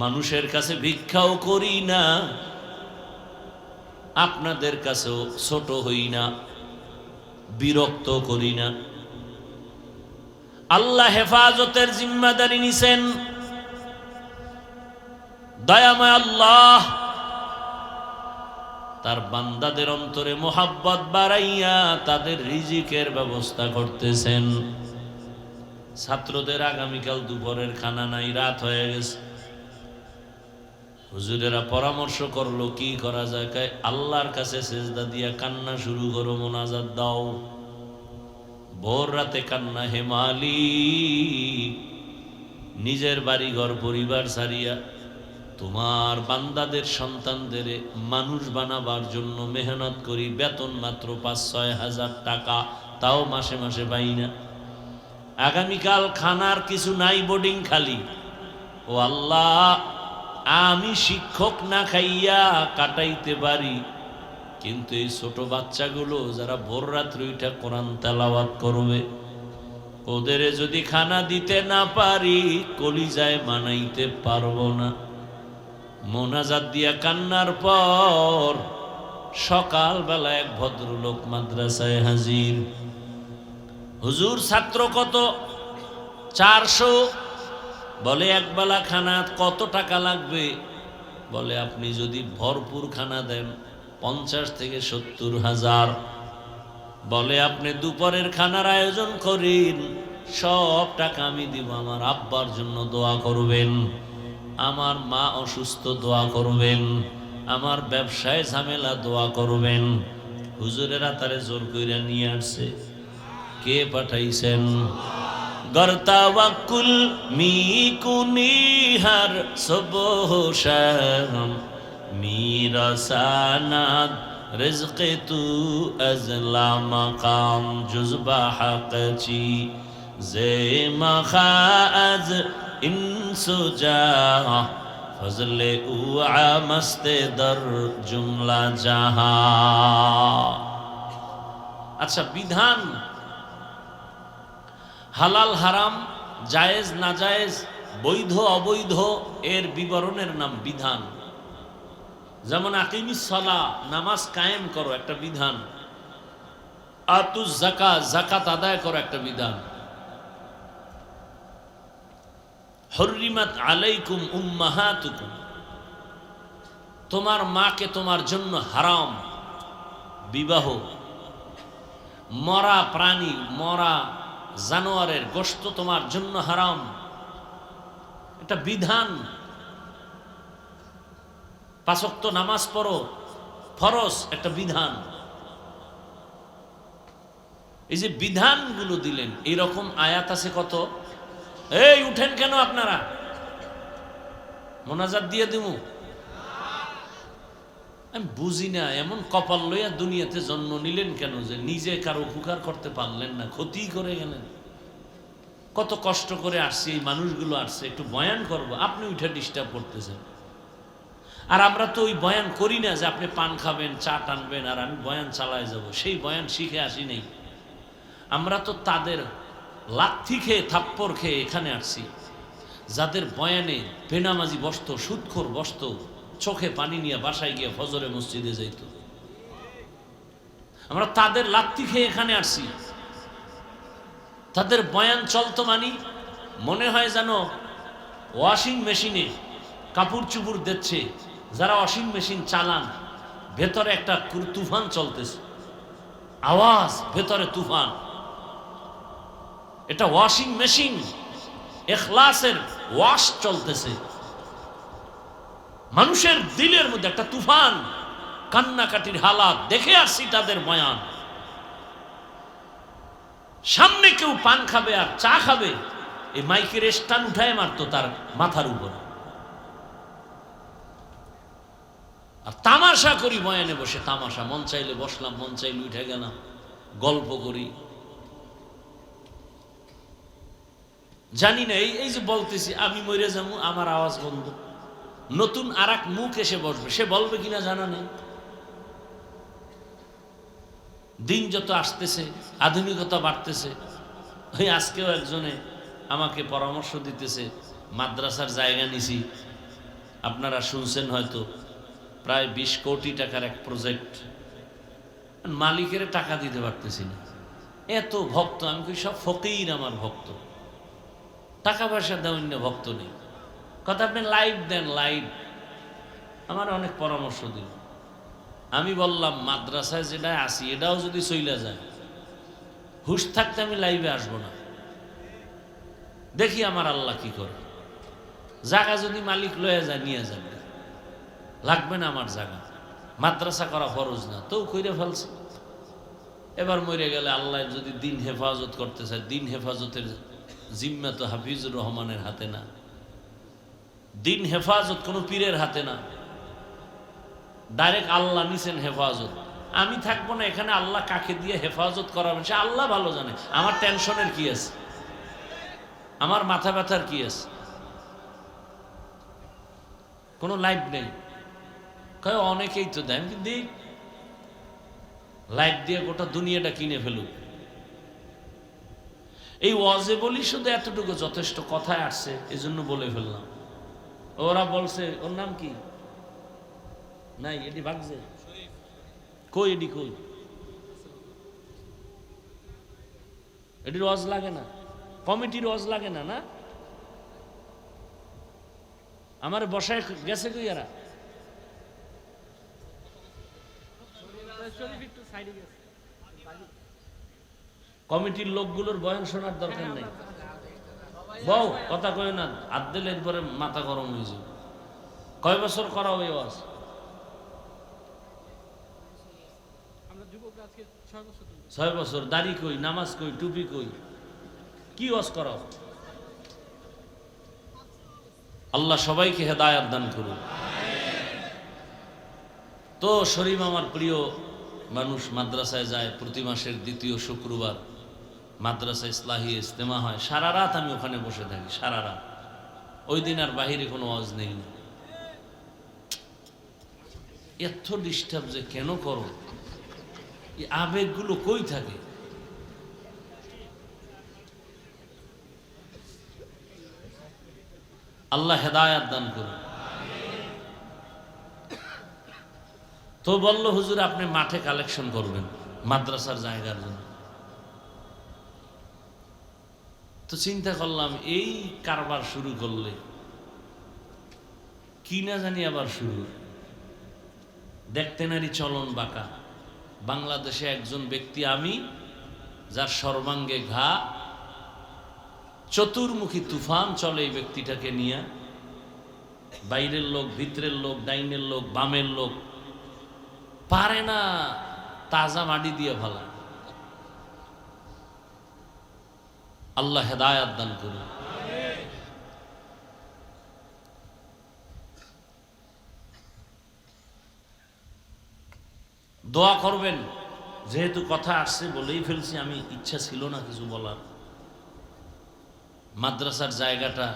Speaker 1: মানুষের কাছে ভিক্ষাও করি না, আপনাদের কাছেও ছোট হই না, বিরক্ত করি না। আল্লাহ হেফাজতের জিম্মাদারি নিছেন। দয়াময় আল্লাহ তার বান্দাদের অন্তরে মোহাব্বত বাড়াইয়া তাদের রিজিকের ব্যবস্থা করতেছেন। ছাত্রদের আগামীকাল দুপুরের খানা নাই, রাত হয়ে গেছে। হুজুরেরা পরামর্শ করলো কি করা যায়। আল্লাহর কাছে সেজদা দিয়া কান্না শুরু করো, মোনাজাত দাও। ভোর রাতে কান্না, হে মালিক, নিজের বাড়ি ঘর পরিবার ছাড়িয়া তোমার বান্দাদের সন্তানদের মানুষ বানাবার জন্য মেহনত করি, বেতন মাত্র 5-6 হাজার টাকা, তাও মাসে মাসে পাই না। আগামীকাল খানার কিছু নাই, বোর্ডিং খালি। ও আল্লাহ, আমি শিক্ষক না খাইয়া কাটাইতে পারি, কিন্তু এই ছোট বাচ্চাগুলো যারা ভোর রাত্রে উঠা কোরআন তেলাওয়াত করবে, ওদের যদি খানা দিতে না পারি, কলিজায় মানাইতে পারবো না। মোনাজাত দিয়া কান্নার পর সকালবেলা এক ভদ্রলোক মাদ্রাসায় হাজির। হুজুর, ছাত্র কত? 400। বলে একবেলা খানা কত টাকা লাগবে? বলে আপনি যদি ভরপুর খানা দেন 50 থেকে 70 হাজার। বলে আপনি দুপুরের খানার আয়োজন করেন, সব টাকা আমি দিব। আমার আব্বার জন্য দোয়া করবেন, আমার মা অসুস্থ দোয়া করবেন, আমার ব্যবসায় ঝামেলা দোয়া করবেন। হুজুরেরা তারে জোর কইরা নিয়ে আসছে। কে পাঠাইছেন? গরতাওয়াক্কুল মি কুনিহার সুবহ শাম মিরাসানাদ রিজকে তু আজলা মাকাম জুজবা হাকচি জে মাখা আজ ইনসুজা ফজলে উআ মস্তে দর জুমলা জাহা। আচ্ছা, বিধান হালাল হারাম, জায়েজ নাজায়েজ, বৈধ অবৈধ এর বিবরণের নাম বিধান। যেমন আকিমিস সালাহ, নামাজ কায়েম করো, একটা বিধান। আতুজ যাকাত, যাকাত আদায় করো, একটা বিধান। হুররিমাত আলাইকুম উম্মাহাতুকুম, তোমার মাকে তোমার জন্য হারাম। বিবাহ, মরা প্রাণী, মরা জানোয়ারের গোশত তোমার জন্য হারাম, এটা বিধান। পাঁচ ওয়াক্ত নামাজ পড়ো, ফরজ, একটা বিধান। এই যে বিধানগুলো দিলেন, এইরকম আয়াত আছে কত। এই উঠেন কেন আপনারা? মোনাজাত দিয়ে দিমু? আমি বুঝি না, এমন কপাল লইয়া দুনিয়াতে জন্ম নিলেন কেন যে নিজে কারো উপকার করতে পারলেন না, ক্ষতি করে গেলেন। কত কষ্ট করে আসছি, এই মানুষগুলো আসছে, একটু বয়ান করব, আপনি উঠে ডিস্টার্ব করতেছেন। আর আমরা তো ওই বয়ান করি না যে আপনি পান খাবেন, চা টানবেন আর আমি বয়ান চালায় যাব, সেই বয়ান শিখে আসি নেই। আমরা তো তাদের লাথি খেয়ে, থাপ্পড় খেয়ে এখানে আসছি, যাদের বয়ানে বেনামাজি বসত, সুদখোর বসত, চোখে পানি নিয়ে বাসায় গিয়ে ফজরে মসজিদে যাইত। আমরা তাদের লাথি খেয়ে এখানে আসছি। তাদের বয়ান চলতো মানি মনে হয় যেন ওয়াশিং মেশিনে কাপড় চুপড় দিচ্ছে, যারা ওয়াশিং মেশিন চালান, ভেতরে একটা তুফান চলতেছে, আওয়াজ, ভেতরে তুফান। এটা ওয়াশিং মেশিন, ইখলাসের ওয়াশ চলতেছে। মানুষের দিলের মধ্যে একটা তুফান, কান্নাকাটির হালাত দেখে আসছি তাদের বয়ান। সামনে কেউ পান খাবে আর চা খাবে, এই মাইকের স্ট্যান্ড উঠায় মারতো তার মাথার উপর। আর তামাশা করি বয়ানে বসে, তামাশা, মন চাইলে বসলাম, মন চাইলে উঠে গেলাম, গল্প করি। জানি না এই যে বলতেছি আমি মরে যাবো, আমার আওয়াজ বন্ধ, নতুন আর এক মুখ এসে বসবে, সে বলবে কিনা জানা নেই। দিন যত আসতেছে, আধুনিকতা বাড়তেছে। ওই আজকেও একজনে আমাকে পরামর্শ দিতেছে, মাদ্রাসার জায়গা নিছি, আপনারা শুনছেন হয়তো, প্রায় 20 কোটি টাকার এক প্রজেক্ট, মালিকের টাকা দিতে পারতেছি না, এত ভক্ত। আমি কই সব ফকির আমার ভক্ত, টাকা পয়সা দেওয়ার না ভক্ত নেই। কথা, আপনি লাইভ দেন, লাইভ। আমার অনেক পরামর্শ দিল। আমি বললাম মাদ্রাসায় যেটা আসি এটাও যদি চইলা যায়, হুশ থাকতে আমি লাইভে আসবো না, দেখি আমার আল্লাহ কি করে। জায়গা যদি মালিক লয়ে যায়, নিয়ে যাবে, লাগবে না আমার জায়গা। মাদ্রাসা করা ফরজ না, তো কইরে ফেলছে। এবার মরে গেলে আল্লাহ যদি দিন হেফাজত করতে চায়, দিন হেফাজতের জিম্মা তো হাফিজুর রহমানের হাতে না, দিন হেফাজত কোনো পীরের হাতে না, ডাইরেক্ট আল্লাহ নিছেন হেফাজত। আমি থাকবো না এখানে, আল্লাহ কাকে দিয়ে হেফাজত করাবেন সে আল্লাহ ভালো জানে। আমার টেনশনের কি আছে, আমার মাথা ব্যথার কি আছে? কোনো লাইভ নেই। কয় অনেকেই তো দেয়, কিন্তু দিই লাইভ দিয়ে গোটা দুনিয়াটা কিনে ফেলুক। এই ওয়াজে বলি শুধু এতটুকু যথেষ্ট, কথায় আসছে এই জন্য বলে ফেললাম। ওরা বলছে, ওর নাম কি নাই, এটি ভাগছে কই, এটি কই, এটির ওয়াজ লাগে না, কমিটির ওয়াজ লাগে না। না, আমার বসায় গেছে কই এরা? কমিটির লোকগুলোর বয়ান শোনার দরকার নেই। বউ কথা কয় না, হাত দিলে এরপরে মাথা গরম হয়ে যাবে। কয় বছর করা ওই ওয়াজ? 6 বছর। দাড়ি কই, নামাজ কই, টুপি কই, কি ওয়াজ করাও? আল্লাহ সবাইকে হেদায়াত দান করুন। তো শরীফ আমার প্রিয় মানুষ মাদ্রাসায় যায়, প্রতি মাসের দ্বিতীয় শুক্রবার মাদ্রাসা ইসলাহি ইজতেমা হয়। সারা রাত আমি ওখানে বসে থাকি, সারা রাত। ওই দিন আর বাহিরে কোনো ওয়াজ নেই। এত ডিস্টার্ব যে কেন করো? এই আবেগগুলো কই থাকে? আল্লাহ হেদায়াত দান করুন। তো বলল হুজুর আপনি মাঠে কালেকশন করবেন মাদ্রাসার জায়গার জন্য। তো চিন্তা করলাম এই কারবার শুরু করলে কি না জানি আবার শুরু। দেখতে নারী চলন বাঁকা। বাংলাদেশে একজন ব্যক্তি আমি, যার সর্বাঙ্গে ঘা, চতুর্মুখী তুফান চলে এই ব্যক্তিটাকে নিয়ে। বাইরের লোক, ভিতরের লোক, ডাইনের লোক, বামের লোক পারে না তাজা মাটি দিয়ে ভালা। আল্লাহ হেদায়াত দান করুন। দোয়া করবেন। যেহেতু কথা আসছে বলেই ফেলছি, আমি ইচ্ছা ছিল না কিছু বলার। মাদ্রাসার জায়গাটা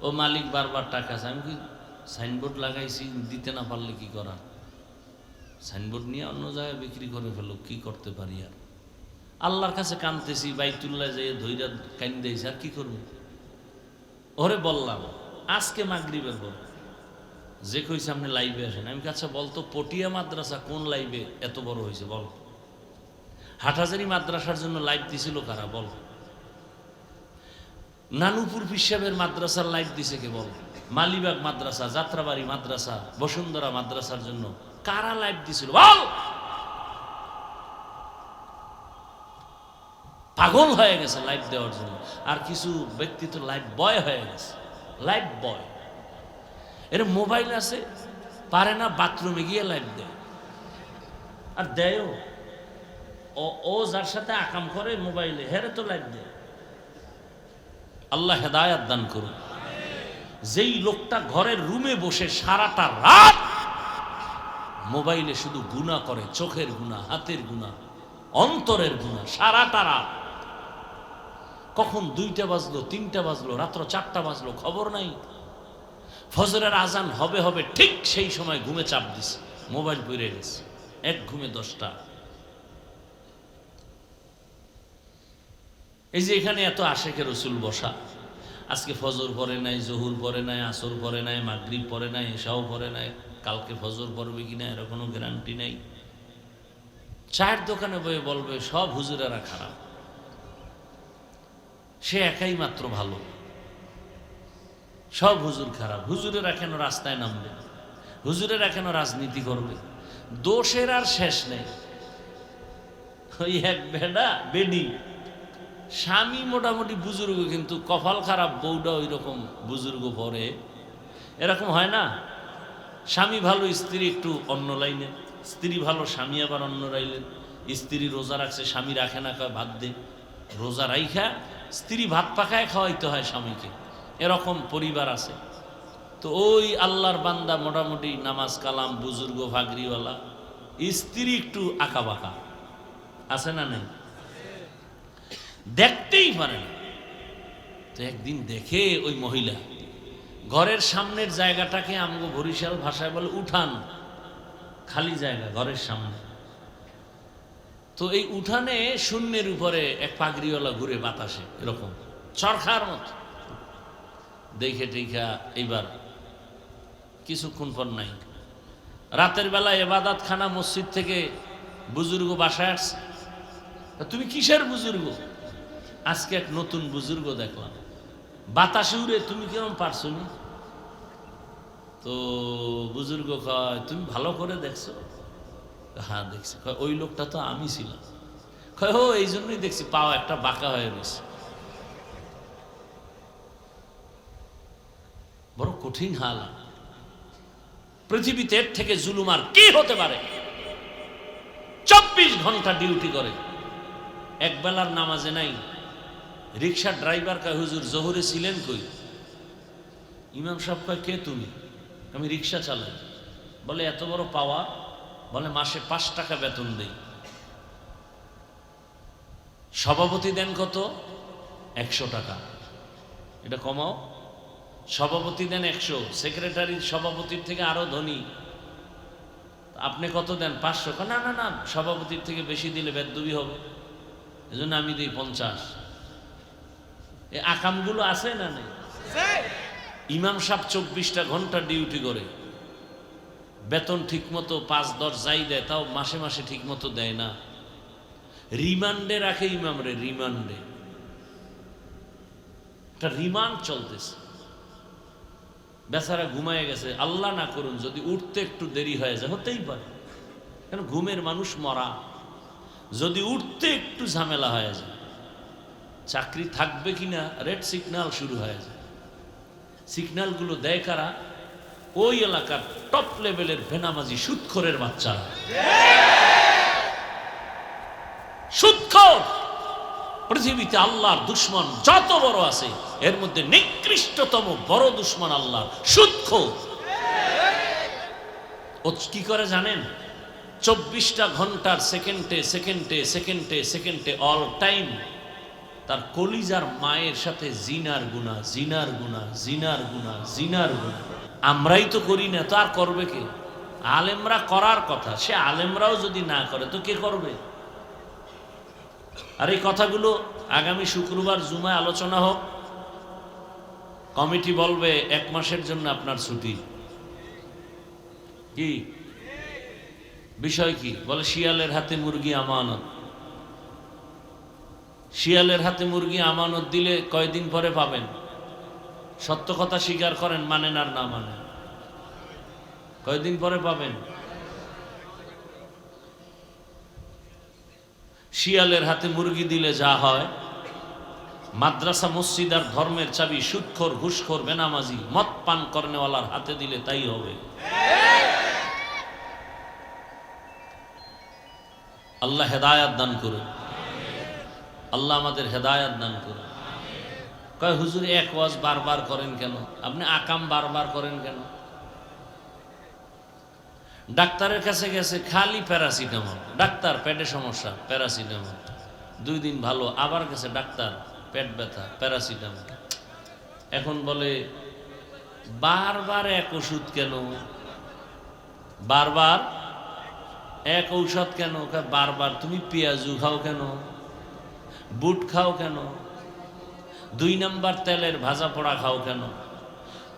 Speaker 1: ও মালিক বারবার টাকা আছে। আমি কি সাইনবোর্ড লাগাইছি, দিতে না পারলে কি করা? সাইনবোর্ড নিয়ে অন্য জায়গায় বিক্রি করে ফেলো, কি করতে পারি আর? আল্লাহর কাছে কানতেছি, বাইতুল্লাহ যেয়ে ধৈর্য কান্দেছি, আর কি করবো? ওরে বললাম আজকে মাগরিবের পর যে কইছে আপনি লাইভে আসেন। আমি আচ্ছা বলতো পটিয়া মাদ্রাসা কোন লাইভে এত বড় হয়েছে বল? হাটহাজারী মাদ্রাসার জন্য লাইভ দিছিল কারা বল? নানুপুর পিসাবের মাদ্রাসার লাইভ দিছে কে বল? মালিবাগ মাদ্রাসা, যাত্রাবাড়ি মাদ্রাসা, বসুন্ধরা মাদ্রাসার জন্য কারা লাইভ দিছিল বল? পাগল হয়ে গেছে লাইভ দেওয়ার জন্য। আর কিছু ব্যক্তি তো লাইভ বয় হয়ে গেছে, লাইভ বয়। এর মোবাইল আছে, পারে না বাথরুমে গিয়ে লাইভ দেয়। আর দেয়ও ও যার সাথে আকাম করে মোবাইলে, হেরে তো লাইভ দেয়। আল্লাহ হেদায়াত দান করুন। যেই লোকটা ঘরের রুমে বসে সারাটা রাত মোবাইলে শুধু গুনাহ করে, চোখের গুনাহ, হাতের গুনাহ, অন্তরের গুনাহ, সারাটা রাত। কখন 2টা বাজলো, 3টা বাজলো, রাত্র 4টা বাজলো, খবর নাই। ফজরের আজান হবে হবে ঠিক সেই সময় ঘুমে চাপ দিছে, মোবাইল পড়ে গেছে, এক ঘুমে 10টা। এই যে এখানে এত আশেকে রসুল বসা, আজকে ফজর পড়ে নাই, জহুর পড়ে নাই, আসর পড়ে নাই, মাগরিব পড়ে নাই, এশাও পড়ে নাই, কালকে ফজর পড়বে কিনা এর কোনো গ্যারান্টি নাই। চায়ের দোকানে বয়ে বলবে সব হুজুরেরা খারাপ, সে একাই মাত্র ভালো, সব হুজুর খারাপ। হুজুরেরা কেন রাস্তায় নামবে? হুজুরেরা কেন রাজনীতি করবে? দোষের আর শেষ নেই। ওই এক বেডা বেডি, স্বামী মোটামুটি বুজুর্গ, কিন্তু কপাল খারাপ, বউটা ওই রকম বুজুর্গ পরে। এরকম হয় না? স্বামী ভালো, স্ত্রী একটু অন্য লাইনে, স্ত্রী ভালো, স্বামী আবার অন্য লাইনে। স্ত্রী রোজা রাখছে, স্বামী রাখে না, কয় ভাত দে। রোজা রাইখা স্ত্রী ভাত পাকায় খাওয়াইতে হয় স্বামীকে, এরকম পরিবার আছে। তো ওই আল্লাহর বান্দা মোটামুটি নামাজ কালাম, বুজুর্গ, ভাগরিওয়ালা, স্ত্রী একটু আঁকা বাঁকা, আছে না নেই? দেখতেই পারে না। তো একদিন দেখে ওই মহিলা ঘরের সামনের জায়গাটাকে আমগো বরিশাল ভাষায় বলে উঠান, খালি জায়গা ঘরের সামনে। তো এই উঠানে শূন্যের উপরে এক পাগড়িওয়ালা ঘুরে বাতাসে, এরকম চরখার মতো। দেখে টেখা এইবার কিছুক্ষণ পর নাই, রাতের বেলা এবাদাত খানা মসজিদ থেকে বুজুর্গ বাসায় আসছে। তুমি কিসের বুজুর্গ? আজকে এক নতুন বুজুর্গ দেখলাম, বাতাসে উড়ে, তুমি কেমন পারছো নি? তো বুজুর্গ কয় তুমি ভালো করে দেখছো? হ্যাঁ দেখছি। ওই লোকটা তো আমি ছিলাম। কয় ও এই জন্যই দেখছি পাওয়া একটা বাঁকা হয়ে গেছে। বড় কঠিন হাল। পৃথিবীতে এর থেকে জুলুম আর কি হতে পারে? চুপ। 24 ঘন্টা ডিউটি করে, এক বেলার নামাজে নাই। রিক্সার ড্রাইভার কয়, হুজুর জোহরে ছিলেন কই? ইমাম সাহেব কয়, কে তুমি? আমি রিক্সা চালাই। বলে এত বড় পাওয়া? বলে মাসে 5 টাকা বেতন দেই। সভাপতি দেন কত? 100 টাকা। এটা কমাও। সভাপতি দেন 100, সেক্রেটারি সভাপতির থেকে আরো ধনী। আপনি কত দেন? 500। না না না, সভাপতির থেকে বেশি দিলে বেদবি হবে, এজন্য আমি দিই 50। এই আকামগুলো আছে না নেই? ইমাম সাহেব 24টা ঘন্টা ডিউটি করে, বেতন ঠিক মতো 5-10 যাই দেয়, তাও মাসে মাসে ঠিক মতো দেয় না। রিমান্ডে রাখে ইমামরে, রিমান্ডে। একটা রিমান্ড চলতেছে, বেচারা ঘুমায় গেছে। আল্লাহ না করুন যদি উঠতে একটু দেরি হয়ে যায়, হতেই পারে, কারণ ঘুমের মানুষ মরা। যদি উঠতে একটু ঝামেলা হয়ে যায়, চাকরি থাকবে কিনা রেড সিগন্যাল শুরু হয়ে যায়। সিগন্যালগুলো দেয় কারা? ওই এলাকার টপ লেভেলের বেনামাজি সুদখোরের বাচ্চারা। সুদখোর পৃথিবীতে আল্লাহর দুশ্মন যত বড় আছে, এর মধ্যে নিকৃষ্টতম বড় দুশ্মন আল্লাহর সুদখোর। ও কি করে জানেন? 24টা ঘন্টার সেকেন্ডে সেকেন্ডে সেকেন্ডে সেকেন্ডে অল টাইম তার কলিজার মায়ের সাথে জিনার গুনাহ, জিনার গুনাহ, জিনার গুনাহ, জিনার গুনাহ। আমরাই তো করি না, তো আর করবে কে? আলেমরা করার কথা, সে আলেমরাও যদি না করে তো কে করবে? আর এই কথাগুলো আগামী শুক্রবার জুমায় আলোচনা হোক। কমিটি বলবে 1 মাসের জন্য আপনার ছুটি। কি বিষয়? কি বলে? শিয়ালের হাতে মুরগি আমানত। শিয়ালের হাতে মুরগি আমানত দিলে কয়দিন পরে পাবেন? সত্য কথা স্বীকার করেন, মানেন আর না মানেন, কয়দিন পরে পাবেন? শিয়ালের হাতে মুরগি দিলে যা হয়, মাদ্রাসা মসজিদ আর ধর্মের চাবি সুদখোর, ঘুষখোর, বেনামাজি, মদ পান করনেওয়ালার হাতে দিলে তাই হবে। আল্লাহ হেদায়াত দান করুন, আল্লাহ আমাদের হেদায়াত দান করুন। কয় হুজুর এক ওয়াজ বারবার করেন কেন? আপনি আকাম বারবার করেন কেন? ডাক্তারের কাছে গেছে, খালি প্যারাসিটামল। ডাক্তার পেটে সমস্যা, প্যারাসিটামল। 2 দিন ভালো, আবার গেছে ডাক্তার, পেট ব্যথা, প্যারাসিটামল। এখন বলে বারবার এক ওষুধ কেন? বারবার এক ঔষধ কেন? বারবার তুমি পেঁয়াজু খাও কেন? বুট খাও কেন? 2 নাম্বার তেলের ভাজা পোড়া খাও কেন?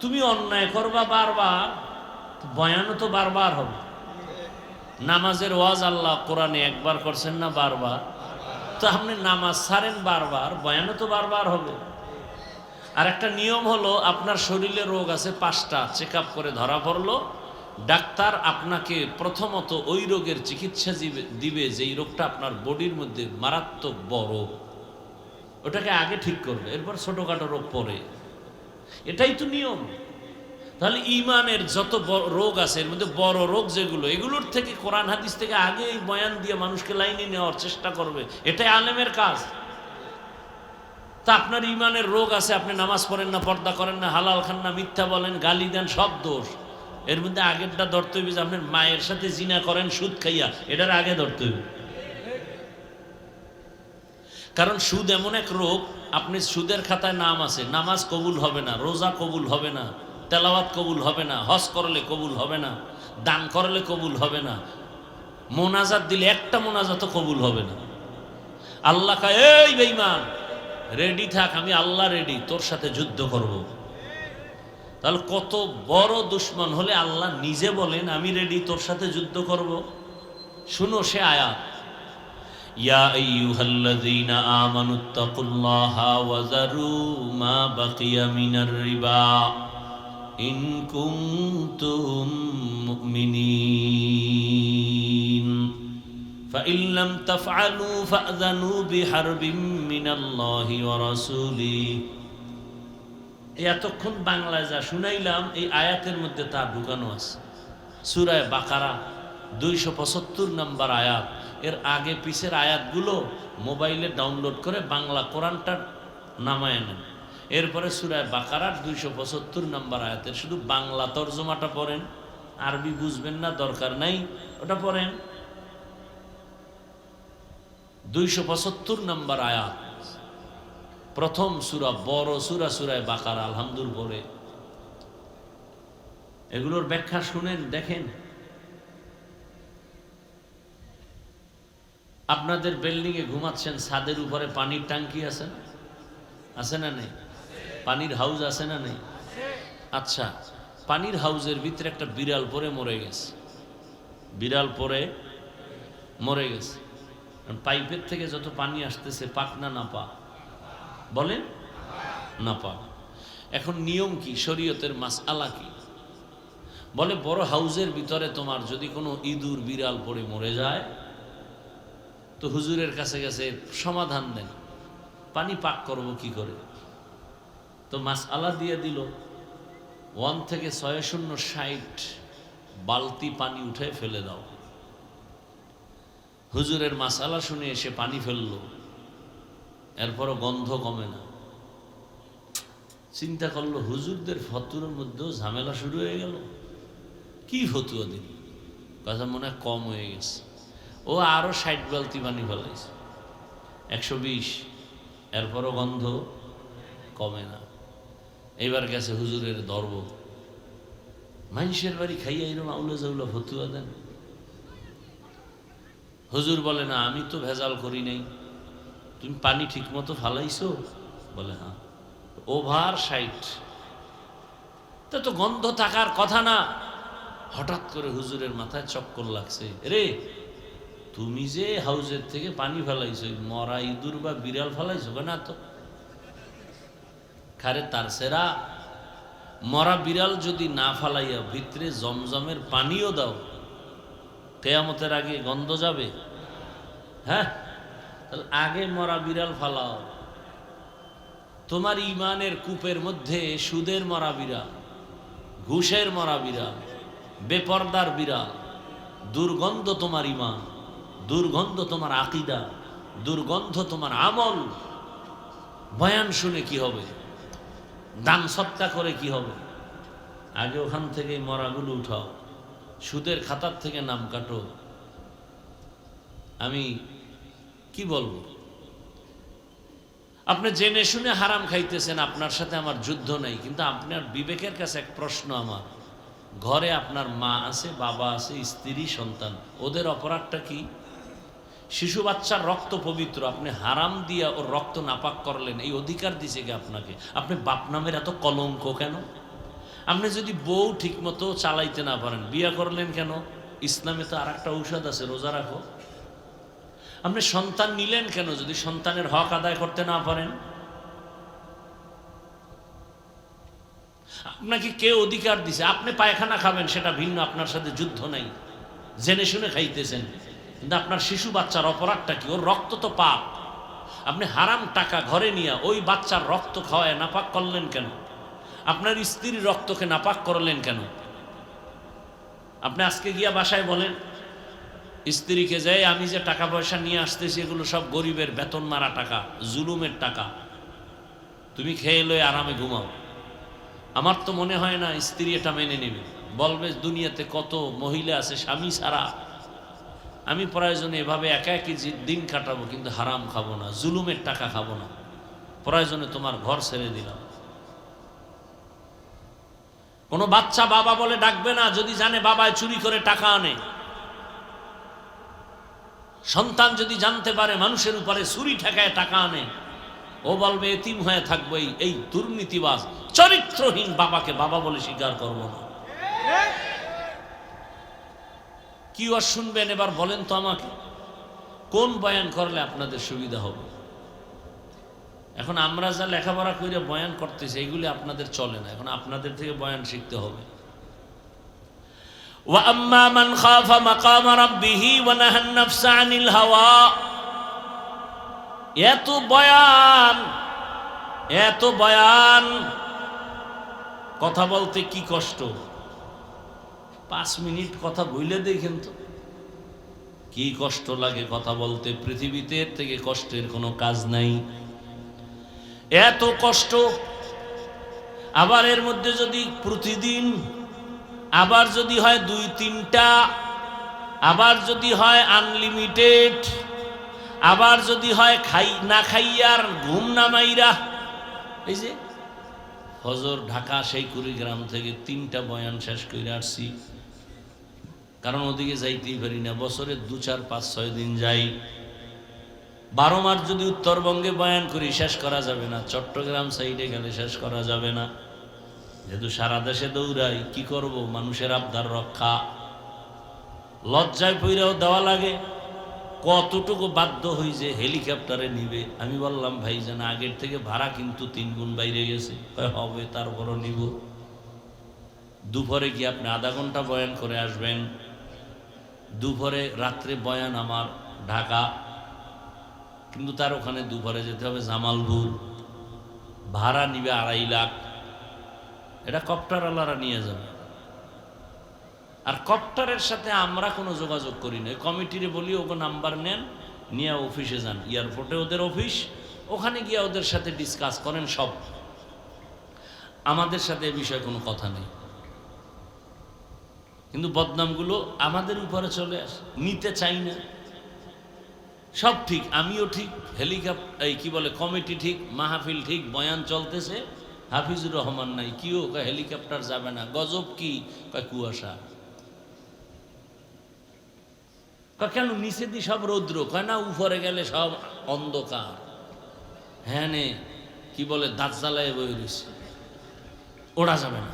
Speaker 1: তুমি অন্যায় করবা বারবার, বয়ানও তো বারবার হবে। নামাজের ওয়াজ আল্লাহ কোরআনে একবার করছেন না বারবার? তো আপনি নামাজ ছাড়েন বারবার, বয়ানও তো বারবার হবে। আর একটা নিয়ম হলো, আপনার শরীরে রোগ আছে 5টা, চেক আপ করে ধরা পড়লো, ডাক্তার আপনাকে প্রথমত ওই রোগের চিকিৎসা দিবে যেই রোগটা আপনার বডির মধ্যে মারাত্মক বড়, ওটাকে আগে ঠিক করবে, এরপর ছোটখাটো রোগ পরে। এটাই তো নিয়ম। তাহলে ইমানের যত রোগ আছে, এর মধ্যে বড় রোগ যেগুলো, এগুলোর থেকে কোরআন হাদিস থেকে আগে এই বয়ান দিয়ে মানুষকে লাইনে নেওয়ার চেষ্টা করবে, এটাই আলেমের কাজ। তা আপনার ইমানের রোগ আছে, আপনি নামাজ পড়েন না, পর্দা করেন না, হালাল খান না, মিথ্যা বলেন, গালি দেন, সব দোষ। এর মধ্যে আগেরটা ধরতে হইবে যে আপনার মায়ের সাথে জিনা করেন সুদ খাইয়া, এটার আগে ধরতে হইবে। কারণ সুদ এমন এক রোগ, আপনি সুদের খাতায় নাম আছে, নামাজ কবুল হবে না, রোজা কবুল হবে না, তেলাওয়াত কবুল হবে না, হজ করলে কবুল হবে না, দান করলে কবুল হবে না, মোনাজাত দিলে একটা মোনাজাতও কবুল হবে না। আল্লাহ কয়, এই বেঈমান রেডি থাক, আমি আল্লাহ রেডি, তোর সাথে যুদ্ধ করব। তাহলে কত বড় দুশ্মন হলে আল্লাহ নিজে বলেন আমি রেডি, তোর সাথে যুদ্ধ করব। শুনো সে আয়াত, ইয়া আইয়ুহাল্লাযীনা আমানুত্তাকুল্লাহা ওয়া যারু মা বাকিয়া মিনার রিবা ইন কুনতুম মুমিনিন ফাইন লাম তাফআলু ফাযনু বিহারবিম মিনাল্লাহি ওয়া রাসূলিহি। এতক্ষণ বাংলায় যা শুনাইলাম, এই আয়াতের মধ্যে তা ঢুকানো আছে। সূরা বাকারা 275 নম্বর আয়াত। এর আগে পিছের আয়াতগুলো মোবাইলে ডাউনলোড করে বাংলা কোরআনটা নামায় নেন, এরপরে সূরা বাকারার 275 নম্বর আয়াতের শুধু বাংলা তর্জমাটা পড়েন, আরবি বুঝবেন না, দরকার নাই, ওটা পড়েন। 275 নম্বর আয়াত, প্রথম সূরা, বড় সূরা, সূরা বাকারা, আলহামদুলিল্লাহ পড়ে এগুলোর ব্যাখ্যা শুনেন, দেখেন। আপনাদের বিল্ডিং এ ঘুমাচ্ছেন, ছাদের উপরে পানির ট্যাঙ্কি আছে না? আছে না নেই? পানির হাউস আছে না নেই? আচ্ছা, পানির হাউসের ভিতরে একটা বিড়াল পরে মরে গেছে, বিড়াল পরে মরে গেছে। পাইপের থেকে যত পানি আসতেছে পাক না না পা? বলেন না পা। এখন নিয়ম কি, শরীয়তের মাসআলা কি? বলে বড় হাউসের ভিতরে তোমার যদি কোনো ইঁদুর বিড়াল পড়ে মরে যায় তো হুজুরের কাছে গেছে সমাধান দেন, পানি পাক করব কি করে? তো মাসআলা দিয়ে দিল 1 থেকে 60 বালতি পানি উঠে ফেলে দাও। হুজুরের মাসআলা শুনে এসে পানি ফেললো, এরপরও গন্ধ কমে না। চিন্তা করলো হুজুরদের ফতুয়ার মধ্যেও ঝামেলা শুরু হয়ে গেল, কি ফতুয়া দিন, কথা মনে হয় কম হয়ে গেছে। ও আরো 60 বালতি পানি ফেলাইছে, 120, এরপরও গন্ধ কমে না। এইবার গেছে হুজুরের দরব, মানুষের বাড়ি খাইয়া এরকম আউলা জাউলা ফতুয়া দেন। হুজুর বলে না, আমি তো ভেজাল করি নাই, তুমি পানি ঠিক মতো ফালাইছো? বলে হ্যাঁ। ওভার 60, তা তো গন্ধ থাকার কথা না। হঠাৎ করে হুজুরের মাথায় চক্কর লাগছে, রে তুমি যে হাউজের থেকে পানি ফেলাইছো, মরা ইঁদুর বা বিড়াল ফেলাইছো না তো? খারে তার সেরা মরা বিড়াল যদি না ফালাইয়া ভিতরে জমজমের পানিও দাও, কিয়ামতের আগে গন্ধ যাবে? হ্যাঁ, তাহলে আগে মরা বিড়াল ফালাও। তোমার ইমানের কূপের মধ্যে সুদের মরা বিড়াল, ঘুষের মরা বিড়াল, বেপরদার বিড়াল, দুর্গন্ধ তোমার ইমান, দুর্গন্ধ তোমার আকীদা, দুর্গন্ধ তোমার আমল। বয়ান শুনে কি হবে? দান সৎকা করে কি হবে? আগে ওখান থেকে মরাগুলো উঠাও, সুদের খাতার থেকে নাম কাটো। আমি কি বলবো, আপনি জেনে শুনে হারাম খাইতেছেন, আপনার সাথে আমার যুদ্ধ নাই, কিন্তু আপনার বিবেকের কাছে এক প্রশ্ন আমার, ঘরে আপনার মা আছে, বাবা আছে, স্ত্রী, সন্তান, ওদের অপরাধটা কি? শিশু বাচ্চার রক্ত পবিত্র, আপনি হারাম দিয়া ওর রক্ত নাপাক করলেন, এই অধিকার দিছে কি আপনাকে? আপনি বাপ নামের এত কলঙ্ক কেন? আপনি যদি বউ ঠিক মতো চালাইতে না পারেন, বিয়া করলেন কেন? ইসলামে তো আর একটা ঔষধ আছে, রোজা রাখো। আপনি সন্তান নিলেন কেন যদি সন্তানের হক আদায় করতে না পারেন? আপনাকে কে অধিকার দিছে? আপনি পায়খানা খাবেন সেটা ভিন্ন, আপনার সাথে যুদ্ধ নাই, জেনে শুনে খাইতেছেন, কিন্তু আপনার শিশু বাচ্চার অপরাধটা কি? ওর রক্ত তো পাপ। আপনি হারাম টাকা ঘরে নিয়ে ওই বাচ্চার রক্ত খাওয়ায় নাপাক করলেন কেন? আপনার স্ত্রীর রক্তকে নাপাক করলেন কেন? আপনি আজকে গিয়া বাসায় বলেন স্ত্রীকে, যে আমি যে টাকা পয়সা নিয়ে আসতেছি এগুলো সব গরিবের বেতন মারা টাকা, জুলুমের টাকা, তুমি খেয়ে লয়ে আরামে ঘুমাও। আমার তো মনে হয় না স্ত্রী এটা মেনে নেবে, বলবে দুনিয়াতে কত মহিলা আছে স্বামী ছাড়া, আমি প্রয়োজনে এভাবে একা একই দিন কাটাবো, কিন্তু হারাম খাবো না, জুলুমের টাকা খাবো না, প্রয়োজনে তোমার ঘর ছেড়ে দিলাম। কোনো বাচ্চা বাবা বলে ডাকবে না যদি জানে বাবায় চুরি করে টাকা আনে। সন্তান যদি জানতে পারে মানুষের উপরে চুরি ঠেকায় টাকা আনে, ও বলবে এতিম হয়ে থাকবো, এই দুর্নীতিবাজ চরিত্রহীন বাবাকে বাবা বলে স্বীকার করবো না। কি আর শুনবেন এবার বলেন তো আমাকে, কোন বয়ান করলে আপনাদের সুবিধা হবে? এখন আমরা যা লেখাপড়া করে বয়ান করতেছি এইগুলি আপনাদের চলে না, এখন আপনাদের থেকে বয়ান শিখতে হবে। ওয়া আম্মা মান খাফা মাকাম রাব্বিহি ওয়া নাহান নাফসা আনিল হাওয়া। এত বয়ান, কথা বলতে কি কষ্ট। 5 মিনিট কথা বইলে দেখেন তো কি কষ্ট লাগে কথা বলতে, পৃথিবীতে এর থেকে কষ্টের কোনো কাজ নাই। এত কষ্ট, আবার এর মধ্যে যদি প্রতিদিন, আবার যদি হয় 2-3টা, আবার যদি হয় আনলিমিটেড, আবার যদি হয় না খাইয়ার ঘুম না মাইরা। এই যে ফজর ঢাকা সেই কুড়িগ্রাম থেকে 3টা বয়ান শেষ করে আসছি, কারণ ওদিকে যাইতেই পারি না। বছরে 2-4-5-6 দিন যাই। 12 মাস যদি উত্তরবঙ্গে বয়ান করি শেষ করা যাবে না, চট্টগ্রাম সাইডে গেলে শেষ করা যাবে না। যেহেতু সারা দেশে দৌড়াই, কি করব, মানুষের আবদার রক্ষা। লজ্জায় পইরাও দেওয়া লাগে। কতটুকু বাধ্য হই যে হেলিকপ্টারে নিবে। আমি বললাম ভাইজান আগের থেকে ভাড়া কিন্তু 3 গুণ বাইরে গেছে। হবে, তারপরও নিব। দুপুরে কি আপনি আধা ঘন্টা বয়ান করে আসবেন? দুপুরে, রাত্রে বয়ান আমার ঢাকা, কিন্তু তার ওখানে দুপুরে যেতে হবে জামালপুর, ভাড়া নিবে 2.5 লাখ। এটা কপ্টারওয়ালারা নিয়ে যাবে। আর কপ্টারের সাথে আমরা কোনো যোগাযোগ করি না। কমিটিরে বলি ওকে নাম্বার নেন, নিয়ে অফিসে যান, এয়ারপোর্টে ওদের অফিস, ওখানে গিয়ে ওদের সাথে ডিসকাস করেন সব। আমাদের সাথে এ বিষয়ে কোনো কথা নেই। কিন্তু বদনামগুলো আমাদের উপরে চলে আসে, নিতে চাই না। সব ঠিক, আমিও ঠিক, হেলিকপ্টার কি বলে কমিটি ঠিক, মাহফিল ঠিক, বয়ান চলতেছে, হাফিজুর রহমান নাই। কিও কয় হেলিকপ্টার যাবে না। গজব কি? কয় কুয়াশা। কেন নিচে দি সব রৌদ্র? কয় না, উপরে গেলে সব অন্ধকার। হ্যাঁ নে কি বলে দাঁত জ্বালায় বই রয়েছে, ওরা যাবে না।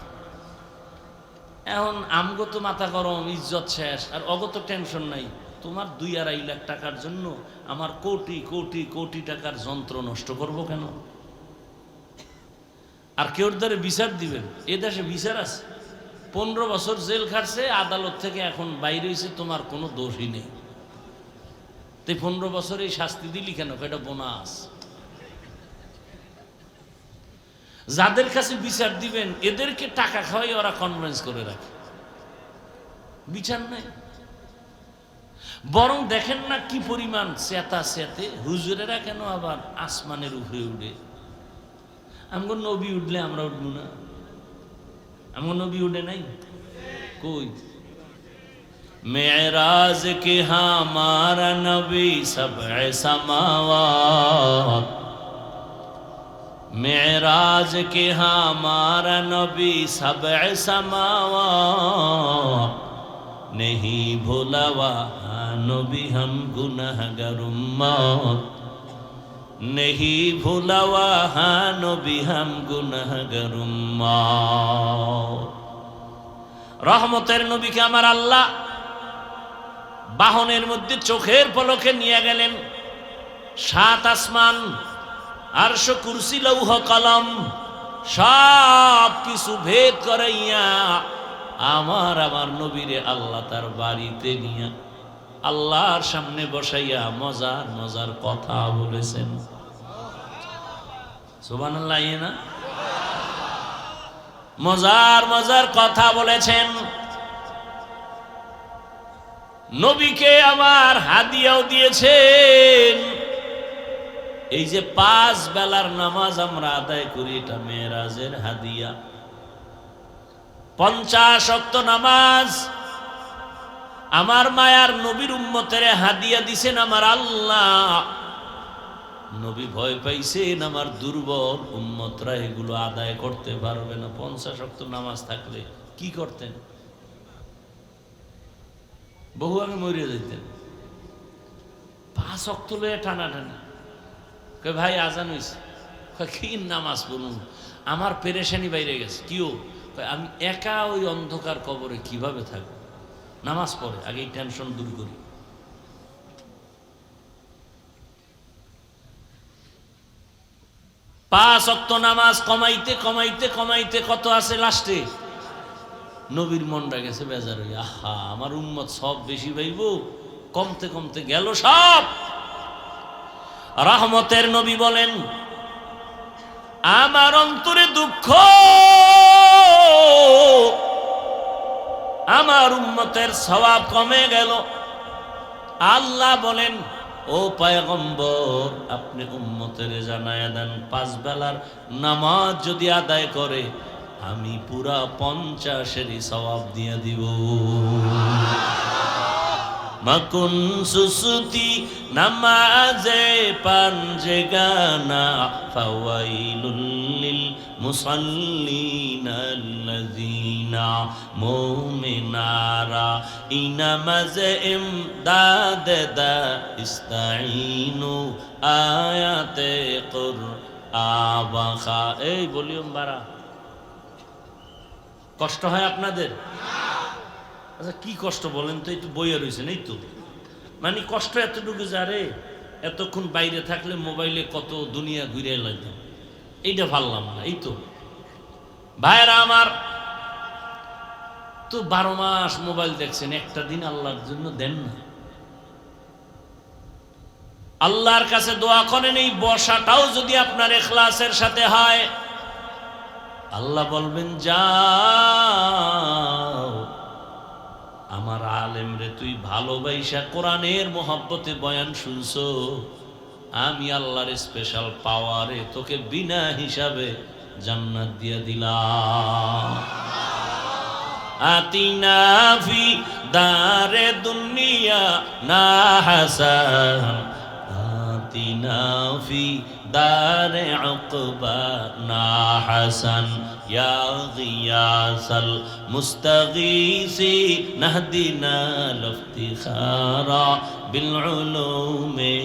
Speaker 1: এখন আমগো তো মাথা গরম, ইজ্জত শেষ, আর অগত টেনশন নাই। তোমার 2-2.5 লাখ টাকার জন্য আমার কোটি কোটি কোটি টাকার যন্ত্র নষ্ট করব কেন? আর কেউর দ্বারে বিচার দিবেন? এ দেশে বিচার আছে। 15 বছর জেল খাটছে, আদালত থেকে এখন বাইরে হয়েছে, তোমার কোনো দোষই নেই। তো 15 বছর এই শাস্তি দিলি কেন? এটা বোনাস। যাদের কাছে বিচার দিবেন এদেরকে টাকা খাওয়াই ওরা কনভিন্স করে রাখে, বিচার নাই। বরং দেখেন না কি পরিমাণ চেতা চেতে, হুজুরেরা কেন আবার আসমানের উপরে উঠে। আমগো নবী উঠলে আমরা উঠবো না? আমগো নবী উঠে নাই কই? মেরাজ কে হামারা নবী সবএ সামাওয়াত, मेराज के हमारा नबी सबअ समावात, नहीं भूला वहाँ नबी हम गुनहगार उम्मत, नहीं भूला वहाँ नबी हम गुनहगार उम्मत। रहमतेर नबी के आमार आल्लाह बाहनेर मध्य चोखेर पलके निये गेलेन। 7 आसमान, আরশ, কুরসি, লৌহ, কলম সব কিছু ভেদ করাইয়া আমার নবীরে আল্লাহ তার বাড়িতে নিয়ে আল্লাহর সামনে বসাইয়া মজার মজার কথা বলেছেন। সুবহানাল্লাহ। না মজার মজার কথা বলেছেন। নবীকে আমার হাদিয়াও দিয়েছেন। এই যে 5 বেলার নামাজ আমরা আদায় করি, এটা মেরাজের হাদিয়া। 50 ওয়াক্ত নামাজ আমার মায়ার নবীর উম্মতের হাদিয়া দিছেন আমার আল্লাহ। নবী ভয় পাইছেন আমার দুর্বল উম্মতরা এগুলো আদায় করতে পারবে না। 50 ওয়াক্ত নামাজ থাকলে কি করতেন? বহু আগে মরিয়া যেতেন। 5 ওয়াক্ত লয়ে টানাটানি। কে ভাই আজান হইছে, কি নামাজ পড়ুন, আমার পেরেশানি বাইরে গেছে। কিও? আমি একা ওই অন্ধকার কবরে কিভাবে থাকবো? নামাজ পড়ে আগে এই টেনশন দূর করি। পাঁচ ওয়াক্ত নামাজ কমাইতে কমাইতে কমাইতে কত আছে লাস্টে? নবীর মনটা গেছে বেজার হই, আহা আমার উম্মত সব বেশি পাইব, কমতে কমতে গেল সব। রহমতের নবী বলেন, আমার অন্তরে দুঃখ, আমার উম্মতের সওয়াব কমে গেল। আল্লাহ বলেন, ও পয়গম্বর, আপনি উম্মতের জানায়া দেন 5 বেলার নামাজ যদি আদায় করে আমি পুরা 50-এরই সওয়াব দিয়ে দিব। মাকুন সুসুতি নামাজে পাঞ্জে গানা ফাওয়াইলুল লিল মুসাল্লিন আল্লাযিনা মুমিনারা ইনামাজে ইমদাদ দা ইস্তাইনু আয়াতে কুরআন। এই ভলিউম বাড়া, কষ্ট হয় আপনাদের? আচ্ছা কি কষ্ট বলেন তো? এই তো বইয়ে রয়েছেন, এই তো মানে কষ্ট এতটুকু যারে এতক্ষণ বাইরে থাকলে মোবাইলে কত দুনিয়া ঘুরে লাগতাম, এইটা ভাবলাম না। এই তো ভাইয়েরা আমার, তো 12 মাস মোবাইল দেখছেন, একটা দিন আল্লাহর জন্য দেন না। আল্লাহর কাছে দোয়া করেন, এই বসাটাও যদি আপনার ইখলাসের সাথে হয় আল্লাহ বলবেন যাও আমার আলেম রে, তুই ভালোবাসা কোরআনের মোহাব্বতে বয়ান শুনছো, আমি আল্লাহর স্পেশাল পাওয়ারে তোকে বিনা হিসাবে জান্নাত দিয়ে দিলাম। আতিনা ফি দারে দুনিয়া না হাসান, আতিনা ফি দারে উকবা না হাসান, ইয়া গিয়াসাল মুস্তাগীসি নাহদিনা লিফতিখারা বিল উলুমে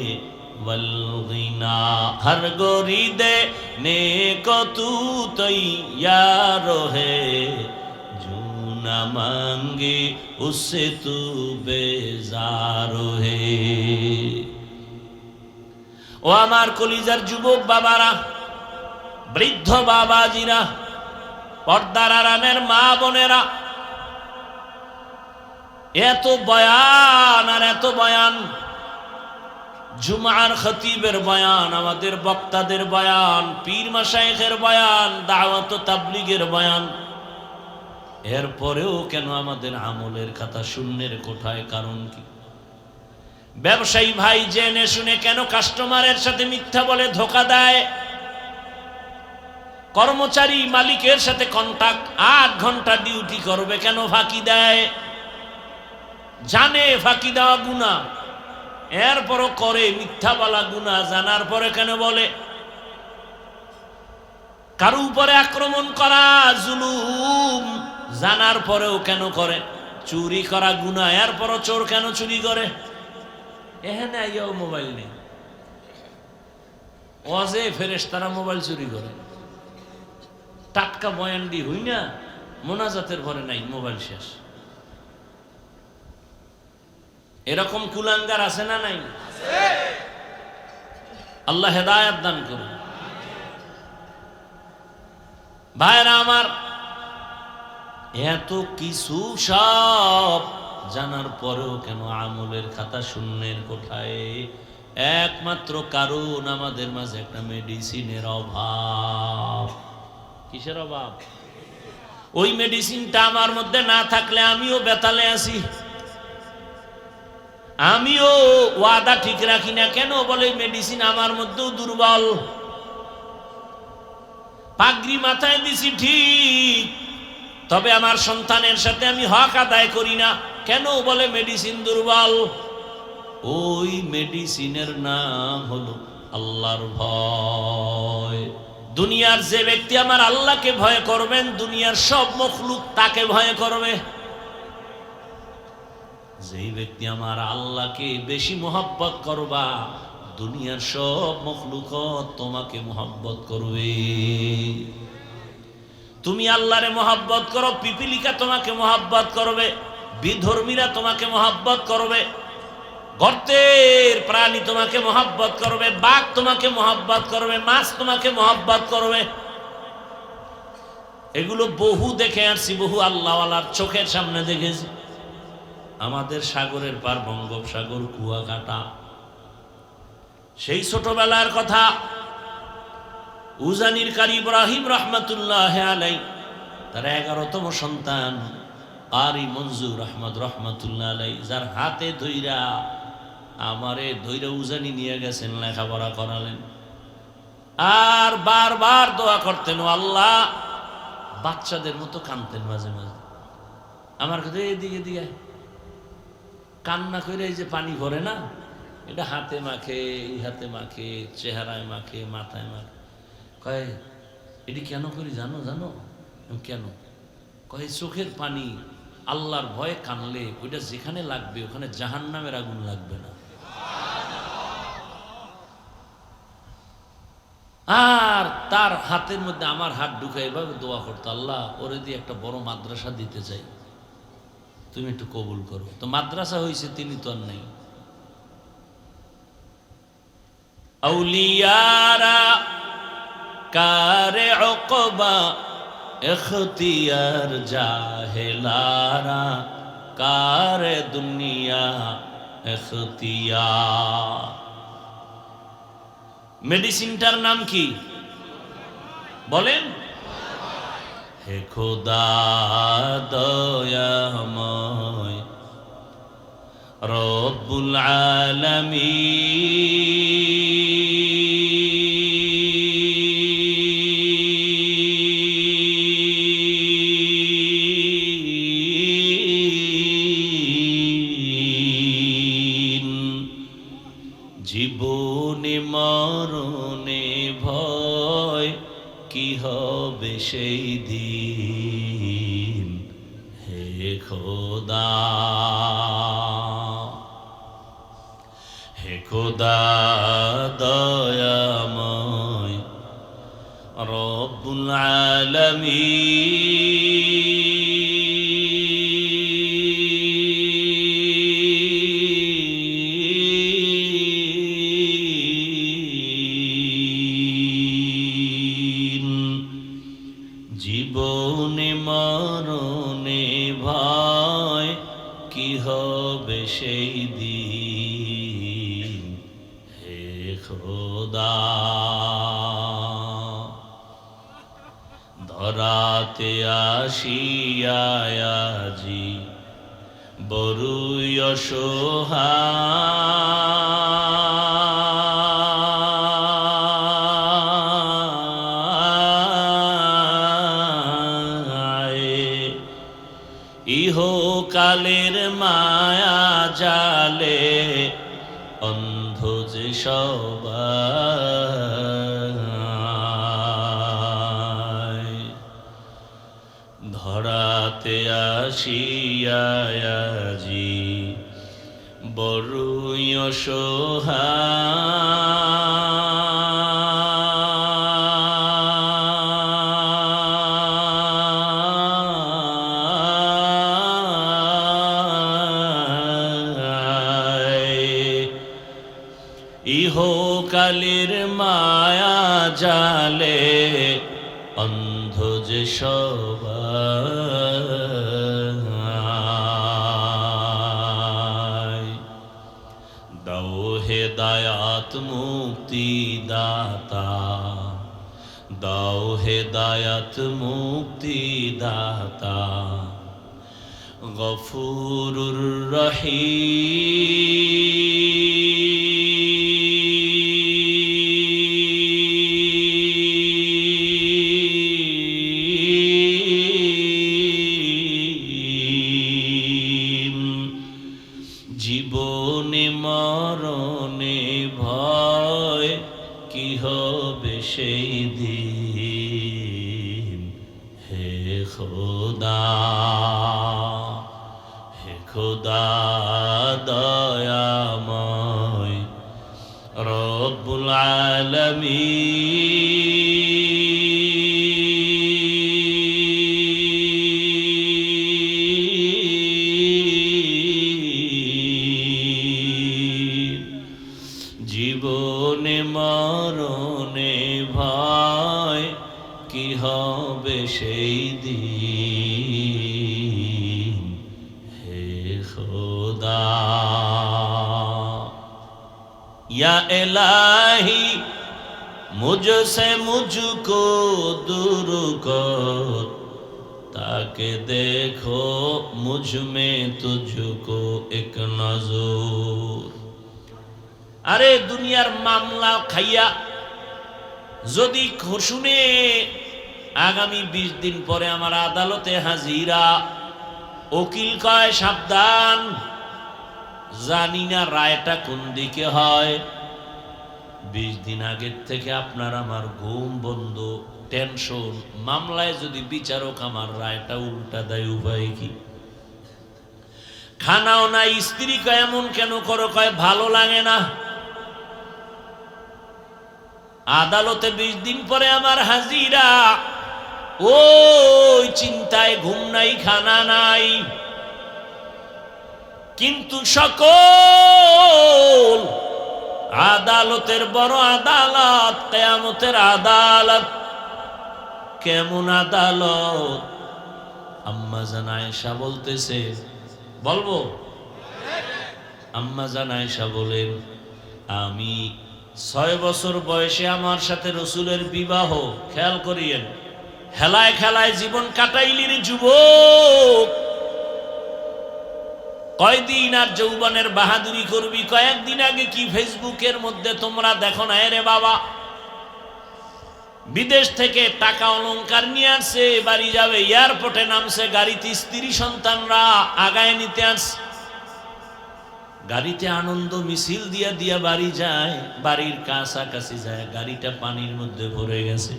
Speaker 1: ওয়াল গিনা। হর গরিদে নেকো তু তৈয়ার হে, जो ना मांगे उससे तू बेजार है। ও আমার কলিজার যুবক বাবারা, বৃদ্ধ বাবাজিরা, পর্দার আড়ালের মা বোনেরা, এত বয়ান আর এত বয়ান, জুমার খতিবের বয়ান, আমাদের বক্তাদের বয়ান, পীর মাশায়েখের বয়ান, দাওয়াত ও তাবলীগের বয়ান, এরপরেও কেন আমাদের আমলের খাতা শূন্যের কোঠায়? কারণ কি? ব্যবসায়ী ভাই জেনে শুনে কেন কাস্টমারের সাথে মিথ্যা বলে ধোকা দেয়? কর্মচারী মালিকের সাথে কন্টাক্ট 8 ঘন্টা ডিউটি করবে, কেন ফাঁকি দেয়? জানে ফাঁকি দেওয়া গুনাহ, এরপরও করে। মিথ্যা বলা গুনাহ, জানার পরে কেন বলে? কারো উপরে আক্রমণ করা জুলুম, জানার পরেও কেন করে? চুরি করা গুনাহ, এরপরও চোর কেন চুরি করে? এখানে আইয়াও মোবাইল নেই, ওয়াজে ফেরেশতারা মোবাইল চুরি করে। টাটকা বয়ান দি হই না, মোনাজাতের ঘরে নাই, মোবাইল শেষ। এরকম কুলাঙ্গার আছে না নাই? আল্লাহ হেদায়েত দান করুন। ভাইরা আমার, এত কিছু সব জানার পরেও কেন আমলের খাতা শূন্যের কোঠায়? একমাত্র কারণ আমাদের মাঝে একটা মেডিসিনের অভাব। কিসের অভাব? ওই মেডিসিনটা আমার মধ্যে না থাকলে আমিও বেতালে আছি, আমিও ওয়াদা ঠিক রাখি না। কেন বলে? মেডিসিন আমার মধ্যেও দুর্বল। পাগড়ি মাথায় দিছি ঠিক, তবে আমার সন্তানের সাথে আমি হক আদায় করি না। কেন বলে? মেডিসিন দুর্বল। ওই মেডিসিনের নাম হলো আল্লাহর ভয়। দুনিয়ার যে ব্যক্তি আমার আল্লাহকে ভয় করবেন, দুনিয়ার সব মখলুক তাকে ভয় করবে। যেই ব্যক্তি আমার আল্লাহকে বেশি মোহাব্বত করবা, দুনিয়ার সব মখলুক তোমাকে মোহাব্বত করবে। তুমি আল্লাহরে মোহাব্বত করো, পিপিলিকা তোমাকে মোহাব্বত করবে, বিধর্মীরা তোমাকে মোহাব্বত করবে, গর্তের প্রাণী তোমাকে মোহাব্বত করবে, বাঘ তোমাকে মোহাব্বত করবে, মাছ তোমাকে মোহাব্বত করবে। এগুলো বহু দেখে আসছি, বহু আল্লাহওয়ালার চোখের সামনে দেখেছি। আমাদের সাগরের পার বঙ্গোপসাগর, কুয়াকাটা, সেই ছোটবেলার কথা। উজানির কারি ইব্রাহিম রহমতুল্লাহ আলাই, তার 11তম সন্তান কারি মঞ্জুর আহমদ রহমতুল্লাহ আলাই, যার হাতে ধইরা আমারে ধৈর্য উজানি নিয়ে গেছেন, লেখাপড়া করালেন, আর বারবার দোয়া করতেন, ও আল্লাহ। বাচ্চাদের মতো কাঁদতেন মাঝে মাঝে। আমার কাছে এদিকে দিকে কান্না করে এই যে পানি ভরে না, এটা হাতে মাখে, এই হাতে মাখে, চেহারায় মাখে, মাথায় মাখে। কয় এটি কেন করি জানো? জানো কেন? কয় চোখের পানি আল্লাহর ভয়ে কানলে ওইটা যেখানে লাগবে ওখানে জাহান্নামের আগুন লাগবে না। আর তার হাতের মধ্যে আমার হাত ঢুকাই এভাবে দোয়া করতো, আল্লাহ ওরে দিয়ে একটা বড় মাদ্রাসা দিতে চাই, তুমি একটু কবুল করো। তো মাদ্রাসা হয়েছে, তিনি তো আর নেই। আউলিয়ারা কারে উকবা ইখতিয়ার, জাহেলারা কারে দুনিয়া ইখতিয়ার। মেডিসিনটার নাম কি বলেন? হে খোদা দয়াময় রব্বুল আলামিন, জীবনে মরণে ভয় কি হবে সেই দিন, হে খোদা। হে খোদা দয়াময় রব্বুল আলামিন, জীবনে মরণে ভয় কি হবে সেই দিন, হে খোদা। ধরাতে আসিয়াজি বড়ই অসহায়, ইহকালের মায়া জালে অন্ধ যে সবাই। ধরাতে আসিয়াজি বড়ই অসহায়, ইহকালের মায়া জালে অন্ধ যে সবাই। দাও হেদায়াত মুক্তি দাতা, দাও হেদায়াত মুক্তি দাতা, গফুরুর রহিম। জীবনে মরণে ভয় কি হবে সেই দিন, হে খোদা। হে খোদা দয়াময় রব্বুল আলামিন, জীবনে মরণে ভয় কি হবে সেই দিন, হে খোদা। या इलाही मुझसे मुझको दूर कर, ताकि देखो मुझ में तुझको एक नजर। আরে দুনিয়ার মামলা খাইয়া যদি শুনে আগামী 20 দিন পরে আমার আদালতে হাজিরা, উকিল কয় সাবধান, জানি না রায়টা কোন দিকে হয়। 20 দিন আগের থেকে আপনার আমার ঘুম বন্ধ, টেনশন। মামলায় যদি বিচারক আমার রায়টা উল্টা দেয়, উপায় কি? খানাও নাই। স্ত্রী কয় এমন কেন করো? কয় ভালো লাগে না। আদালতে 20 দিন পরে আমার হাজিরা, ওই চিন্তায় ঘুম নাই, খানা নাই। কিন্তু সকল আদালতের বড় আদালত কিয়ামতের আদালত। কেমন আদালত? আম্মা জান আয়েশা বলতেছে, বলবো? আম্মা জান আয়েশা বলেন, আমি 6 বছর বয়সে আমার সাথে রসুলের বিবাহ। খেয়াল করিয়েন, খেলায় খেলায় জীবন কাটাইলির যুবক। কয়দিন আর যৌবনের বাহাদুরি করবি? কয়েকদিন আগে কি ফেসবুকের মধ্যে তোমরা দেখো না? রে বাবা, বিদেশ থেকে টাকা অলংকার নিয়ে আসছে, বাড়ি যাবে, এয়ারপোর্টে নামছে, গাড়িতে স্ত্রী সন্তানরা আগায় নিতে আসছে, গাড়িতে আনন্দ মিছিল দিয়া দিয়া বাড়ি যায়, বাড়ির কাছাকাছি যায়, গাড়িটা পানির মধ্যে ভরে গেছে।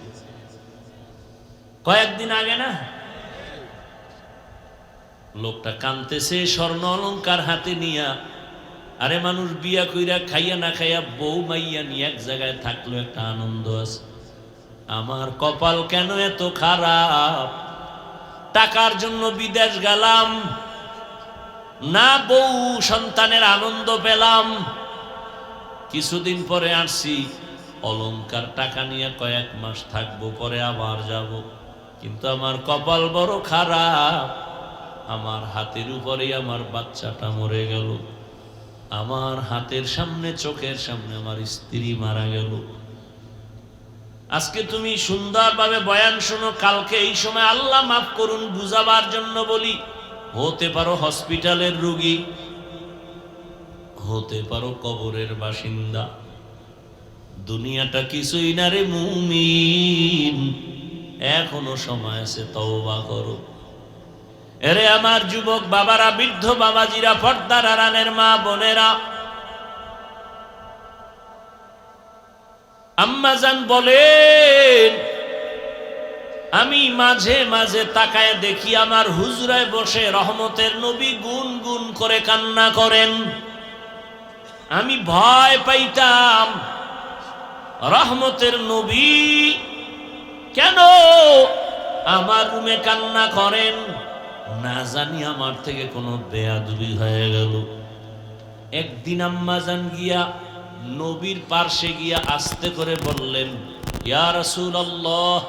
Speaker 1: কয়েকদিন আগে না? লোকটা কাঁদতেছে, স্বর্ণ অলংকার হাতে নিয়া। আরে মানুষ বিয়া কইরা খাইয়া না খাইয়া বউ মাইয়া নিয়ে এক জায়গায় থাকলো, একটা আনন্দ আছে। আমার কপাল কেন এত খারাপ? টাকার জন্য বিদেশ গেলাম, না বউ সন্তানের আনন্দ পেলাম। কিছুদিন পরে আসছি, অলংকার টাকা নিয়ে কয়েক মাস থাকবো, পরে আবার যাব। কিন্তু আমার কপাল বড় খারাপ, আমার হাতের উপরেই আমার বাচ্চাটা মরে গেল। আমার হাতের সামনে, চোখের সামনে আমার স্ত্রী মারা গেল। আজকে তুমি সুন্দরভাবে বয়ান শোনো, কালকে এই সময় আল্লাহ মাফ করুন বুঝাবার জন্য বলি, হতে পারো হসপিটালের রোগী, হতে পারো কবরের বাসিন্দা। দুনিয়াটা কিছুই না রে মুমিন, এখনো সময় আছে, তওবা করো। এরে আমার যুবক বাবারা, বৃদ্ধ বাবাজিরা, পর্দার আড়ালের মা বোনেরা, আম্মাজান বলেন, আমি মাঝে মাঝে তাকায় দেখি আমার হুজরায় বসে রহমতের নবী গুন গুন করে কান্না করেন। আমি ভয় পাইতাম, রহমতের নবী কেন আমার রুমে কান্না করেন? না জানি আমার থেকে কোনো বেয়াদবি হয়ে গেল। একদিন আম্মাজান গিয়া নবীর পার্শ্বে গিয়া আস্তে করে বললেন, ইয়া রাসূলুল্লাহ,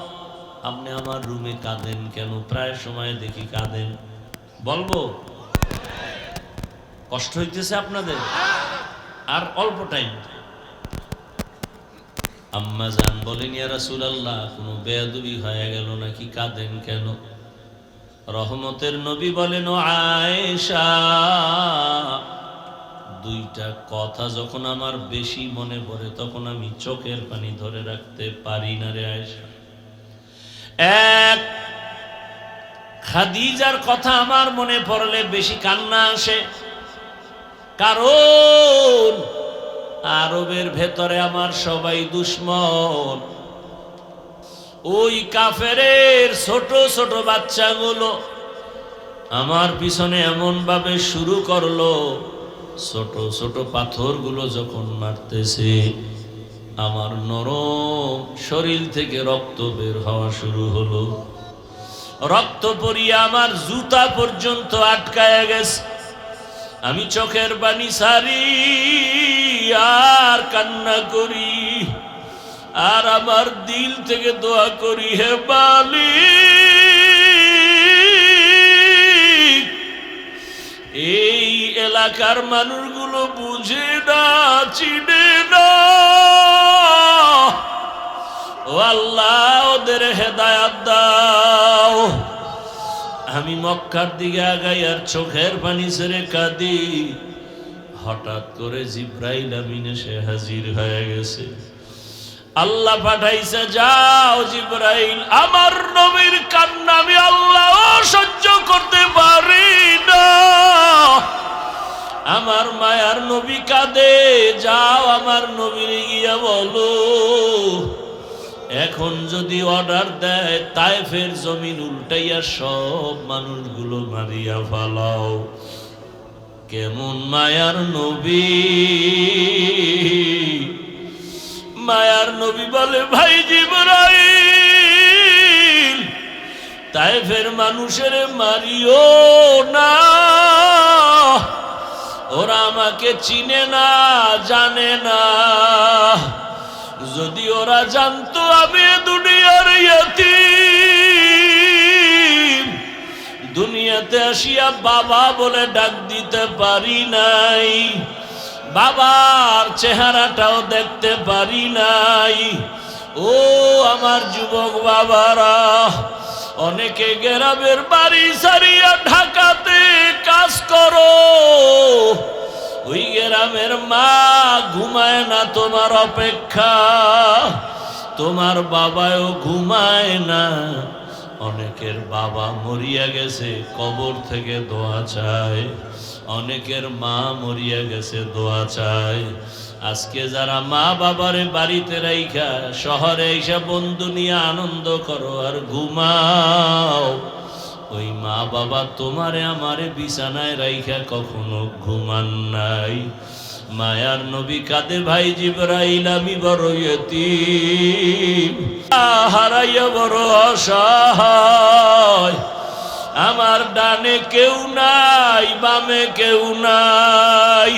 Speaker 1: আপনি আমার রুমে কাঁদেন কেন? প্রায় সময় দেখি কাঁদেন। বলবো? কষ্ট হইতেছে আপনাদের? আর অল্প টাইম। আম্মাজান বলেন, ইয়া রাসূলুল্লাহ, কোনো বেয়াদবি হয়ে গেল নাকি? কাঁদেন কেন? রহমতের নবী বলেন, ও আয়েশা, দুইটা কথা যখন আমার বেশি মনে পড়ে তখন আমি চোখের পানি ধরে রাখতে পারি না রে আয়েশা। এক, খাদিজার কথা আমার মনে পড়লে বেশি কান্না আসে, কারণ আরবের ভেতরে আমার সবাই দুশ্মন। ওই কাফেরের ছোট ছোট বাচ্চাগুলো আমার পিছনে এমন ভাবে শুরু করলো, ছোট ছোট পাথরগুলো যখন মারতেছে, আমার নরম শরীর থেকে রক্ত বের হওয়া শুরু হলো। রক্ত পড়িয়ে আমার জুতা পর্যন্ত আটকায়া গেছে। আমি চোখের পানি সারি আর কান্না করি, আর আমার দিল থেকে দোয়া করি, হে মালিক, এই এলাকার মানুষগুলো বুঝে না, চিনে না, ও আল্লাহ ওদের হেদায়াত দাও। আমি মক্কার দিকে আগাই আর চোখের পানি ছেড়ে কাঁদি। হঠাৎ করে জিব্রাইল আমিন এসে হাজির হয়ে গেছে। আল্লাহ পাঠাইছে, যাও জিব্রাইল, আমার নবীর কান্না আমি আল্লাহ সহ্য করতে পারি না, আমার মায়ার নবী কাঁদে, যাও আমার নবীর গিয়া বলো এখন যদি অর্ডার দেয় তায়েফের জমিন উল্টাইয়া সব মানুষগুলো মারিয়া ফেলাও। কেমন মায়ার নবী! মায়ার নবী বলে, ভাই জিবরাইল, তায়েফের মানুষের মারিও না, ওরা আমাকে চিনে না, জানে না। যদি ওরা জানতো আমি দুনিয়ার ইয়তীম, দুনিয়াতে আসিয়া বাবা বলে ডাক দিতে পারি নাই, বাবার চেহারাটাও দেখতে পারি নাই। ও আমার যুবক বাবারা, অনেকে গ্রামের বাড়ি সারিয়া ঢাকাতে কাজ করো, ওই গ্রামের মা ঘুমায় না তোমার অপেক্ষা, তোমার বাবাও ঘুমায় না। অনেকের বাবা মরিয়া গেছে, কবর থেকে দোয়া চায়, অনেকের মা মরিয়া গেছে, দোয়া চায়। আজকে যারা মা বাবারে বাড়িতে রাইখা শহরে এসে বন্ধু নিয়ে আনন্দ করো আর ঘুমাও, ওই মা বাবা তোমারে আমারে বিছানায় রাইখা কখনো ঘুমান নাই। মায়ার নবী কাঁদে, ভাই জিবরাইল আমি বড় ইয়তীম, হারাইয়া বড় অসহায়, আমার ডানে কেউ নাই, বামে কেউ নাই।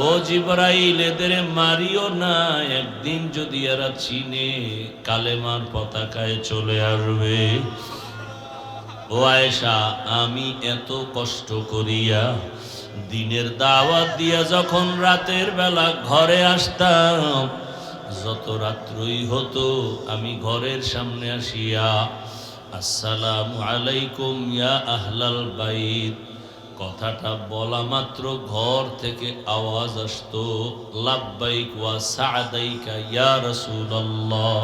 Speaker 1: ও জিবরাইল, এদের মারিও না, একদিন যদি এরা চিনে কালেমার পতাকায় চলে আসবে। ও আয়েশা, আমি এত কষ্ট করিয়া দিনের দাওয়াত দিয়া যখন রাতের বেলা ঘরে আসতাম, যত রাত্রই হতো আমি ঘরের সামনে আসিয়া আসসালামু আলাইকুম ইয়া আহলাল বাইত কথাটা বলা মাত্র ঘর থেকে আওয়াজ আসতো, লাব্বাইক ওয়া সা'দাইকা ইয়া রাসূলুল্লাহ,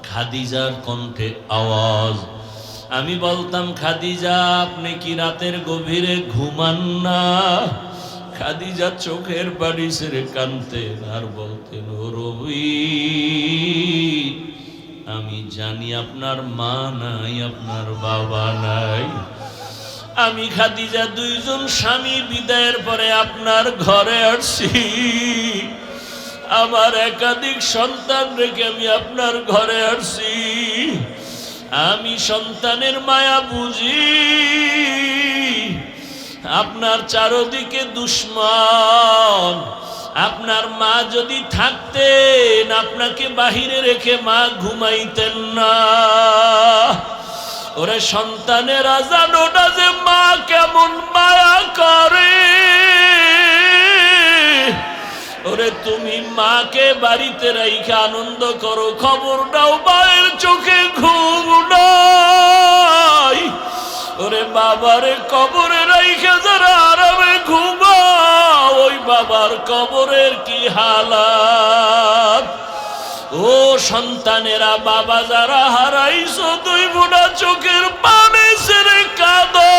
Speaker 1: খাদিজার কণ্ঠে আওয়াজ। আমি বলতাম, খাদিজা আপনি কি রাতের গভীরে ঘুমান না? খাদিজা চোখের পানি ছেড়ে কাঁদতেন আর বলতেন, ও রবি, আমি জানি আপনার মা নাই, আপনার বাবা নাই। আমি খাদিজা দুইজন স্বামী বিদায়ের পরে আপনার ঘরে আসছি, আমার একাধিক সন্তান রেখে আমি আপনার ঘরে আসছি। আমি সন্তানের মায়া বুঝি, আপনার চারদিকে দুশ্মন। আপনার মা যদি থাকতেন, আপনাকে বাহিরে রেখে মা ঘুমাইতেন না। ওরে সন্তানেরা জানো না যে মা কেমন মায়া করে। ওরে তুমি মাকে বাড়িতে রাইখা আনন্দ করো, খবর নাও মায়ের চোখে ঘুম নাই। ওরে বাবারে কবরে রাইখা যারা আরামে ঘুমাও, ওই বাবার কবরের কি হালাত। ও সন্তানেরা, বাবা যারা হারাইছো, দুই বোনা চোখের পানি ছেড়ে কাঁদো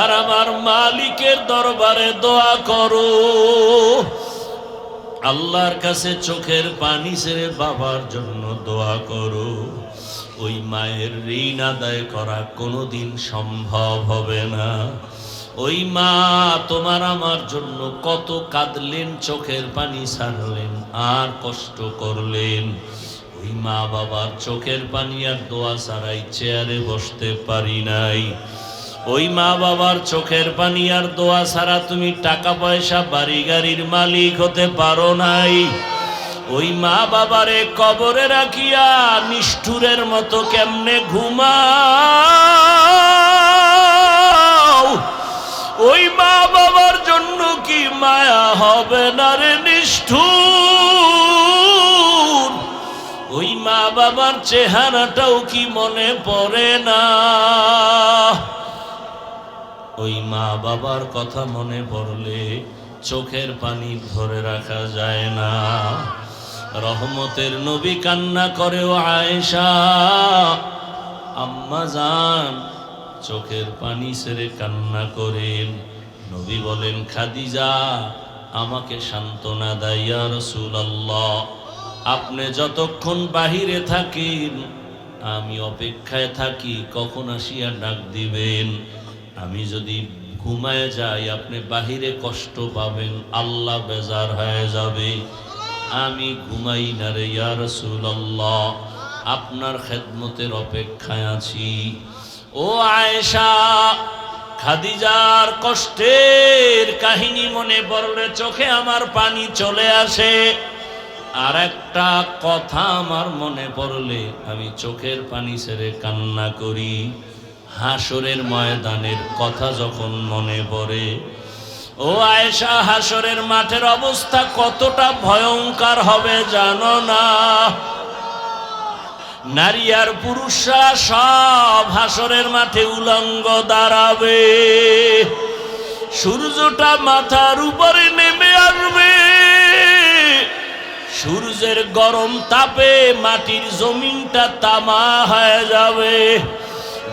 Speaker 1: আর আমার মালিকের দরবারে দোয়া করো। আল্লাহর কাছে চোখের পানি ছেড়ে বাবার জন্য দোয়া করো। ওই মায়ের ঋণ আদায় করা কোনোদিন সম্ভব হবে না। ওই মা তোমার আমার জন্য কত কাঁদলেন, চোখের পানি ছাড়লেন আর কষ্ট করলেন। ওই মা বাবার চোখের পানি আর দোয়া ছাড়াই চেয়ারে বসতে পারি নাই। ওই মা বাবার চোখের পানি আর দোয়া ছাড়া তুমি টাকা পয়সা বাড়ি গাড়ির মালিক হতে পারো নাই। ওই মা বাবারে কবরে রাখিয়া নিষ্ঠুরের মতো কেমনে ঘুমাও? ওই মা বাবার জন্য কি মায়া হবে না রে নিষ্ঠুর? ওই মা বাবার চেহারাটাও কি মনে পড়ে না? ওই মা বাবার কথা মনে পড়লে চোখের পানি ধরে রাখা যায় না। রহমতের নবী কান্না করেও আয়েশা আম্মা জান চোখের পানি ছেড়ে কান্না করেন। নবী বলেন, খাদিজা আমাকে সান্ত্বনা দেয়, ইয়া রাসূলুল্লাহ আপনি যতক্ষণ বাহিরে থাকেন আমি অপেক্ষায় থাকি কখন আসিয়া ডাক দিবেন। আমি যদি ঘুমায় যাই আপনি বাহিরে কষ্ট পাবেন, আল্লাহ বেজার হয়ে যাবে। আমি ঘুমাই না রে ইয়া রাসূলুল্লাহ, আপনার খেদমতের অপেক্ষায় আছি। ও আয়েশা, খাদিজার কষ্টের কাহিনী মনে পড়লে চোখে আমার পানি চলে আসে। আর একটা কথা আমার মনে পড়লে আমি চোখের পানি ছেড়ে কান্না করি। হাসরের ময়দানের কথা যখন মনে পড়ে, ও আয়েশা হাসরের মাঠের অবস্থা কতটা ভয়ঙ্কর হবে জানো না? নারী আর পুরুষরা সব হাসরের মাঠে উলঙ্গ দাঁড়াবে। সূর্যটা মাথার উপরে নেমে আসবে। সূর্যের গরম তাপে মাটির জমিনটা তামা হয়ে যাবে।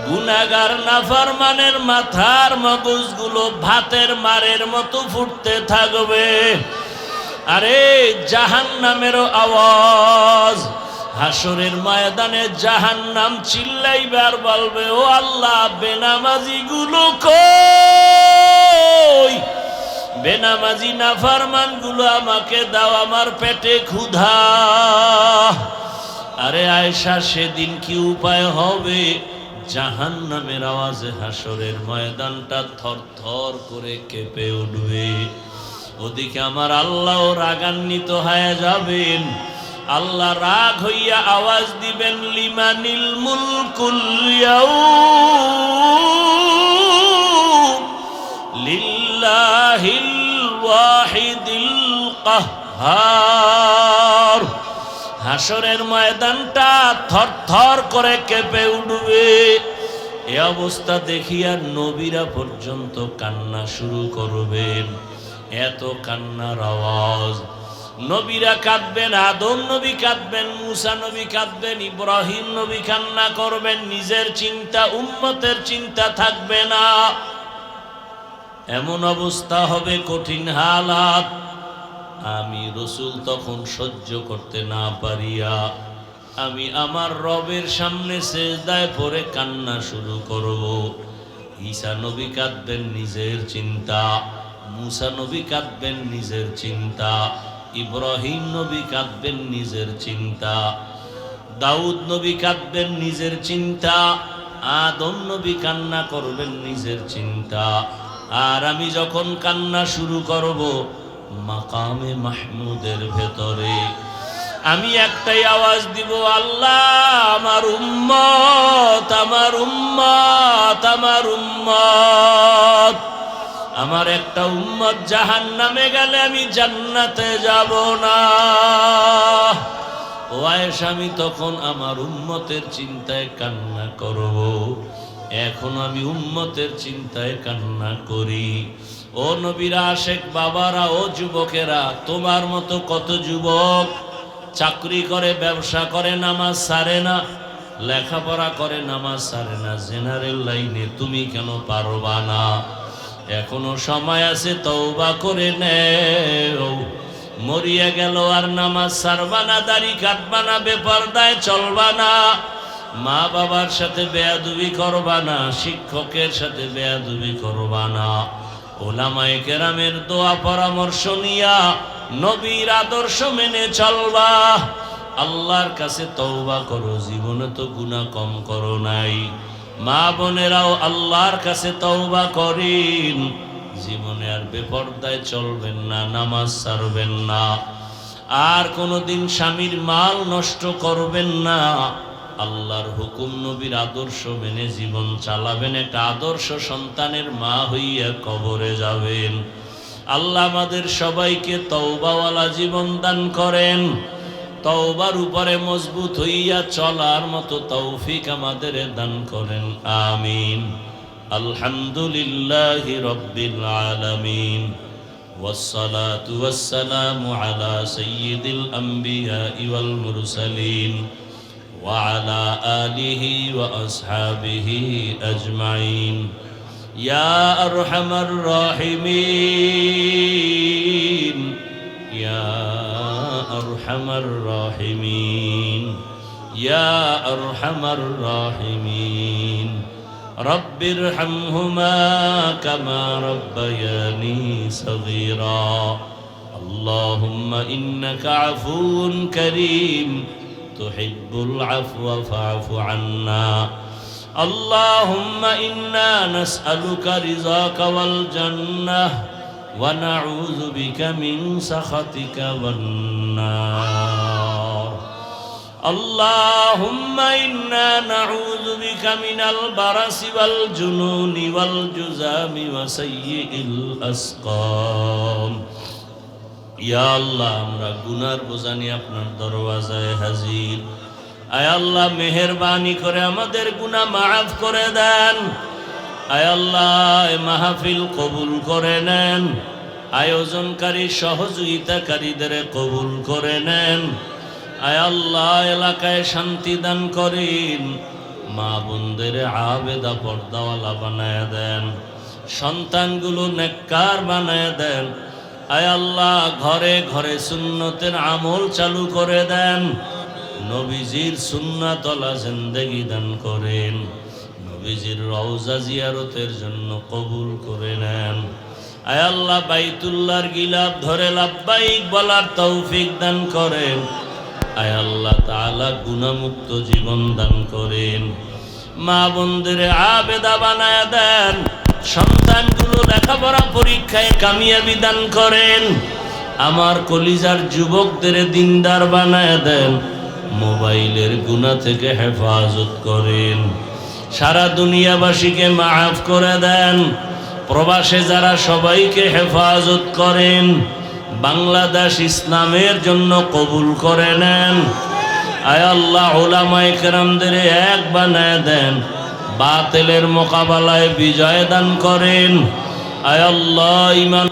Speaker 1: গুনাহগার নাফরমানের মাথার মগজগুলো ভাতের মারের মতো ফুটতে থাকবে। আরে জাহান্নামেরও আওয়াজ, হাসরের ময়দানে জাহান্নাম চিল্লাইবে আর বলবে, ও আল্লাহ বেনামাজি গুলো কই? বেনামাজি নাফরমান গুলো আমাকে দাও, আমার পেটে ক্ষুধা। আরে আয়েশা সেদিন কি উপায় হবে? জাহান্নামের আওয়াজে হাসরের ময়দানটা থরথর করে কেঁপে উঠবে। ওদিকে আমার আল্লাহ রাগান্বিত হয়ে যাবেন। আল্লাহ রাগ হইয়া আওয়াজ দিবেন, লিমানিল মুলকুল ইয়াউম লিল্লাহিল ওয়াহিদিল কাহ্হার। হাসরের ময়দানটা থরথর করে কেঁপে উঠবে। এ অবস্থা দেখিয়া নবীরা পর্যন্ত কান্না শুরু করবেন। এত কান্নার আওয়াজ। নবীরা কাঁদবেন, আদম নবী কাঁদবেন, মুসা নবী কাঁদবেন, ইব্রাহিম নবী কান্না করবেন। নিজের চিন্তা উম্মতের চিন্তা থাকবে না। এমন অবস্থা হবে, কঠিন হালাত। আমি রাসূল তখন সহ্য করতে না পারিয়া আমি আমার রবের সামনে সিজদায় পড়ে কান্না শুরু করব। ঈসা নবী কাঁদবেন নিজের চিন্তা, মুসা নবী কাঁদবেন নিজের চিন্তা, ইব্রাহিম নবী কাঁদবেন নিজের চিন্তা, দাউদ নবী কাঁদবেন নিজের চিন্তা, আদম নবী কান্না করবেন নিজের চিন্তা। আর আমি যখন কান্না শুরু করব, মাকামে মাহমুদের ভেতরে আমি একটাই আওয়াজ দিব, আল্লাহ আমার উম্মত, আমার উম্মত, আমার উম্মত। আমার একটা উম্মত জাহান্নামে গেলে আমি জান্নাতে যাব না। ও আয়েশা, আমি তখন আমার উম্মতের চিন্তায় কান্না করব। এখন আমি উম্মতের চিন্তায় কান্না করি। ও নবীর আশেক বাবারা, ও যুবকেরা, তোমার মতো কত যুবক চাকরি করে, ব্যবসা করে, নামাজ ছাড়ে না, লেখাপড়া করে, নামাজ ছাড়ে না। জেনারেল লাইনে তুমি কেন পারবা না? এখনো সময় আছে, তওবা করে নেও। মরিয়া গেল আর নামাজ ছাড়বা না, দাড়ি কাটবা না, বেপরদায় চলবা না, মা বাবার সাথে বেয়াদবি করবা না, শিক্ষকের সাথে বেয়াদবি করবা না। ওলামায়ে কেরামের দোয়া পরামর্শ নিয়া নবীর আদর্শ মেনে চলবা। আল্লাহর কাছে তওবা করো, জীবনে তো গুনাহ কম করো নাই। মা বোনেরাও আল্লাহর কাছে তওবা করেন, জীবনে আর বেপরদায় চলবেন না, নামাজ ছাড়বেন না, আর কোনোদিন স্বামীর মাল নষ্ট করবেন না। আল্লাহর হুকুম নবীর আদর্শ মেনে জীবন চালাবেন। একটা আদর্শ সন্তানের মা হইয়া কবরে যাবেন। আল্লাহ আমাদের সবাইকে তওবাওয়ালা জীবন দান করেন। তওবার উপরে মজবুত হইয়া চলার মতো তৌফিক আমাদের দান করেন, আমিন। আলহামদুলিল্লাহি রাব্বিল আলামিন والصلاة والسلام على سيد الأنبياء والمرسلين وعلى آله وأصحابه أجمعين يا أرحم الراحمين يا أرحم الراحمين يا أرحم الراحمين رب ارحمهما كما ربياني صغيرا اللهم إنك عفو كريم تحب العفو فاعف عنا اللهم إنا نسألك رضاك والجنة ونعوذ بك من سخطك والنار اللهم إنا نعوذ بك من البرص والجنون والجذام وسيء الأسقام يا الله আমরা গুনার বোঝা নিয়ে আপনার দরওয়াজায় হাজির আয় আল্লাহ মেহেরবানি করে আমাদের গুনাহ মাফ করে দেন আয় আল্লাহ এই মাহফিল কবুল করে নেন আয়োজনকারী সহযোগিতাকারীদের কবুল করে নেন আয় আল্লাহ এলাকায় শান্তি দান করেন মা বোনদের আবেদা পর্দাওয়ালা বানায় দেন সন্তানগুলো নেককার বানায় দেন আয় আল্লাহ ঘরে ঘরে সুন্নতের আমল চালু করে দেন নবীজির সুন্নাতওয়ালা জিন্দেগি দান করেন নবীজির রওজা জিয়ারতের জন্য কবুল করে নেন আয় আল্লাহ বাইতুল্লাহর গিলাফ ধরে লাব্বাইক বলার তৌফিক দান করেন আয় আল্লাহ তাআলা গুনাহমুক্ত জীবন দান করেন মা বোনদের আবেদা বানায় দেন সন্তানগুলো লেখাপড়া পরীক্ষায় কামিয়াবি দান করেন আমার কলিজার যুবকদের দিনদার বানায় দেন মোবাইলের গুনাহ থেকে হেফাজত করেন সারা দুনিয়াবাসীকে মাফ করে দেন প্রবাসে যারা সবাইকে হেফাজত করেন বাংলাদেশ ইসলামের জন্য কবুল করে নেন আয় আল্লাহ উলামায়ে কেরামদের এক বানায় দেন বাতিলের মোকাবেলায় বিজয় দান করেন আয় আল্লাহ ইমান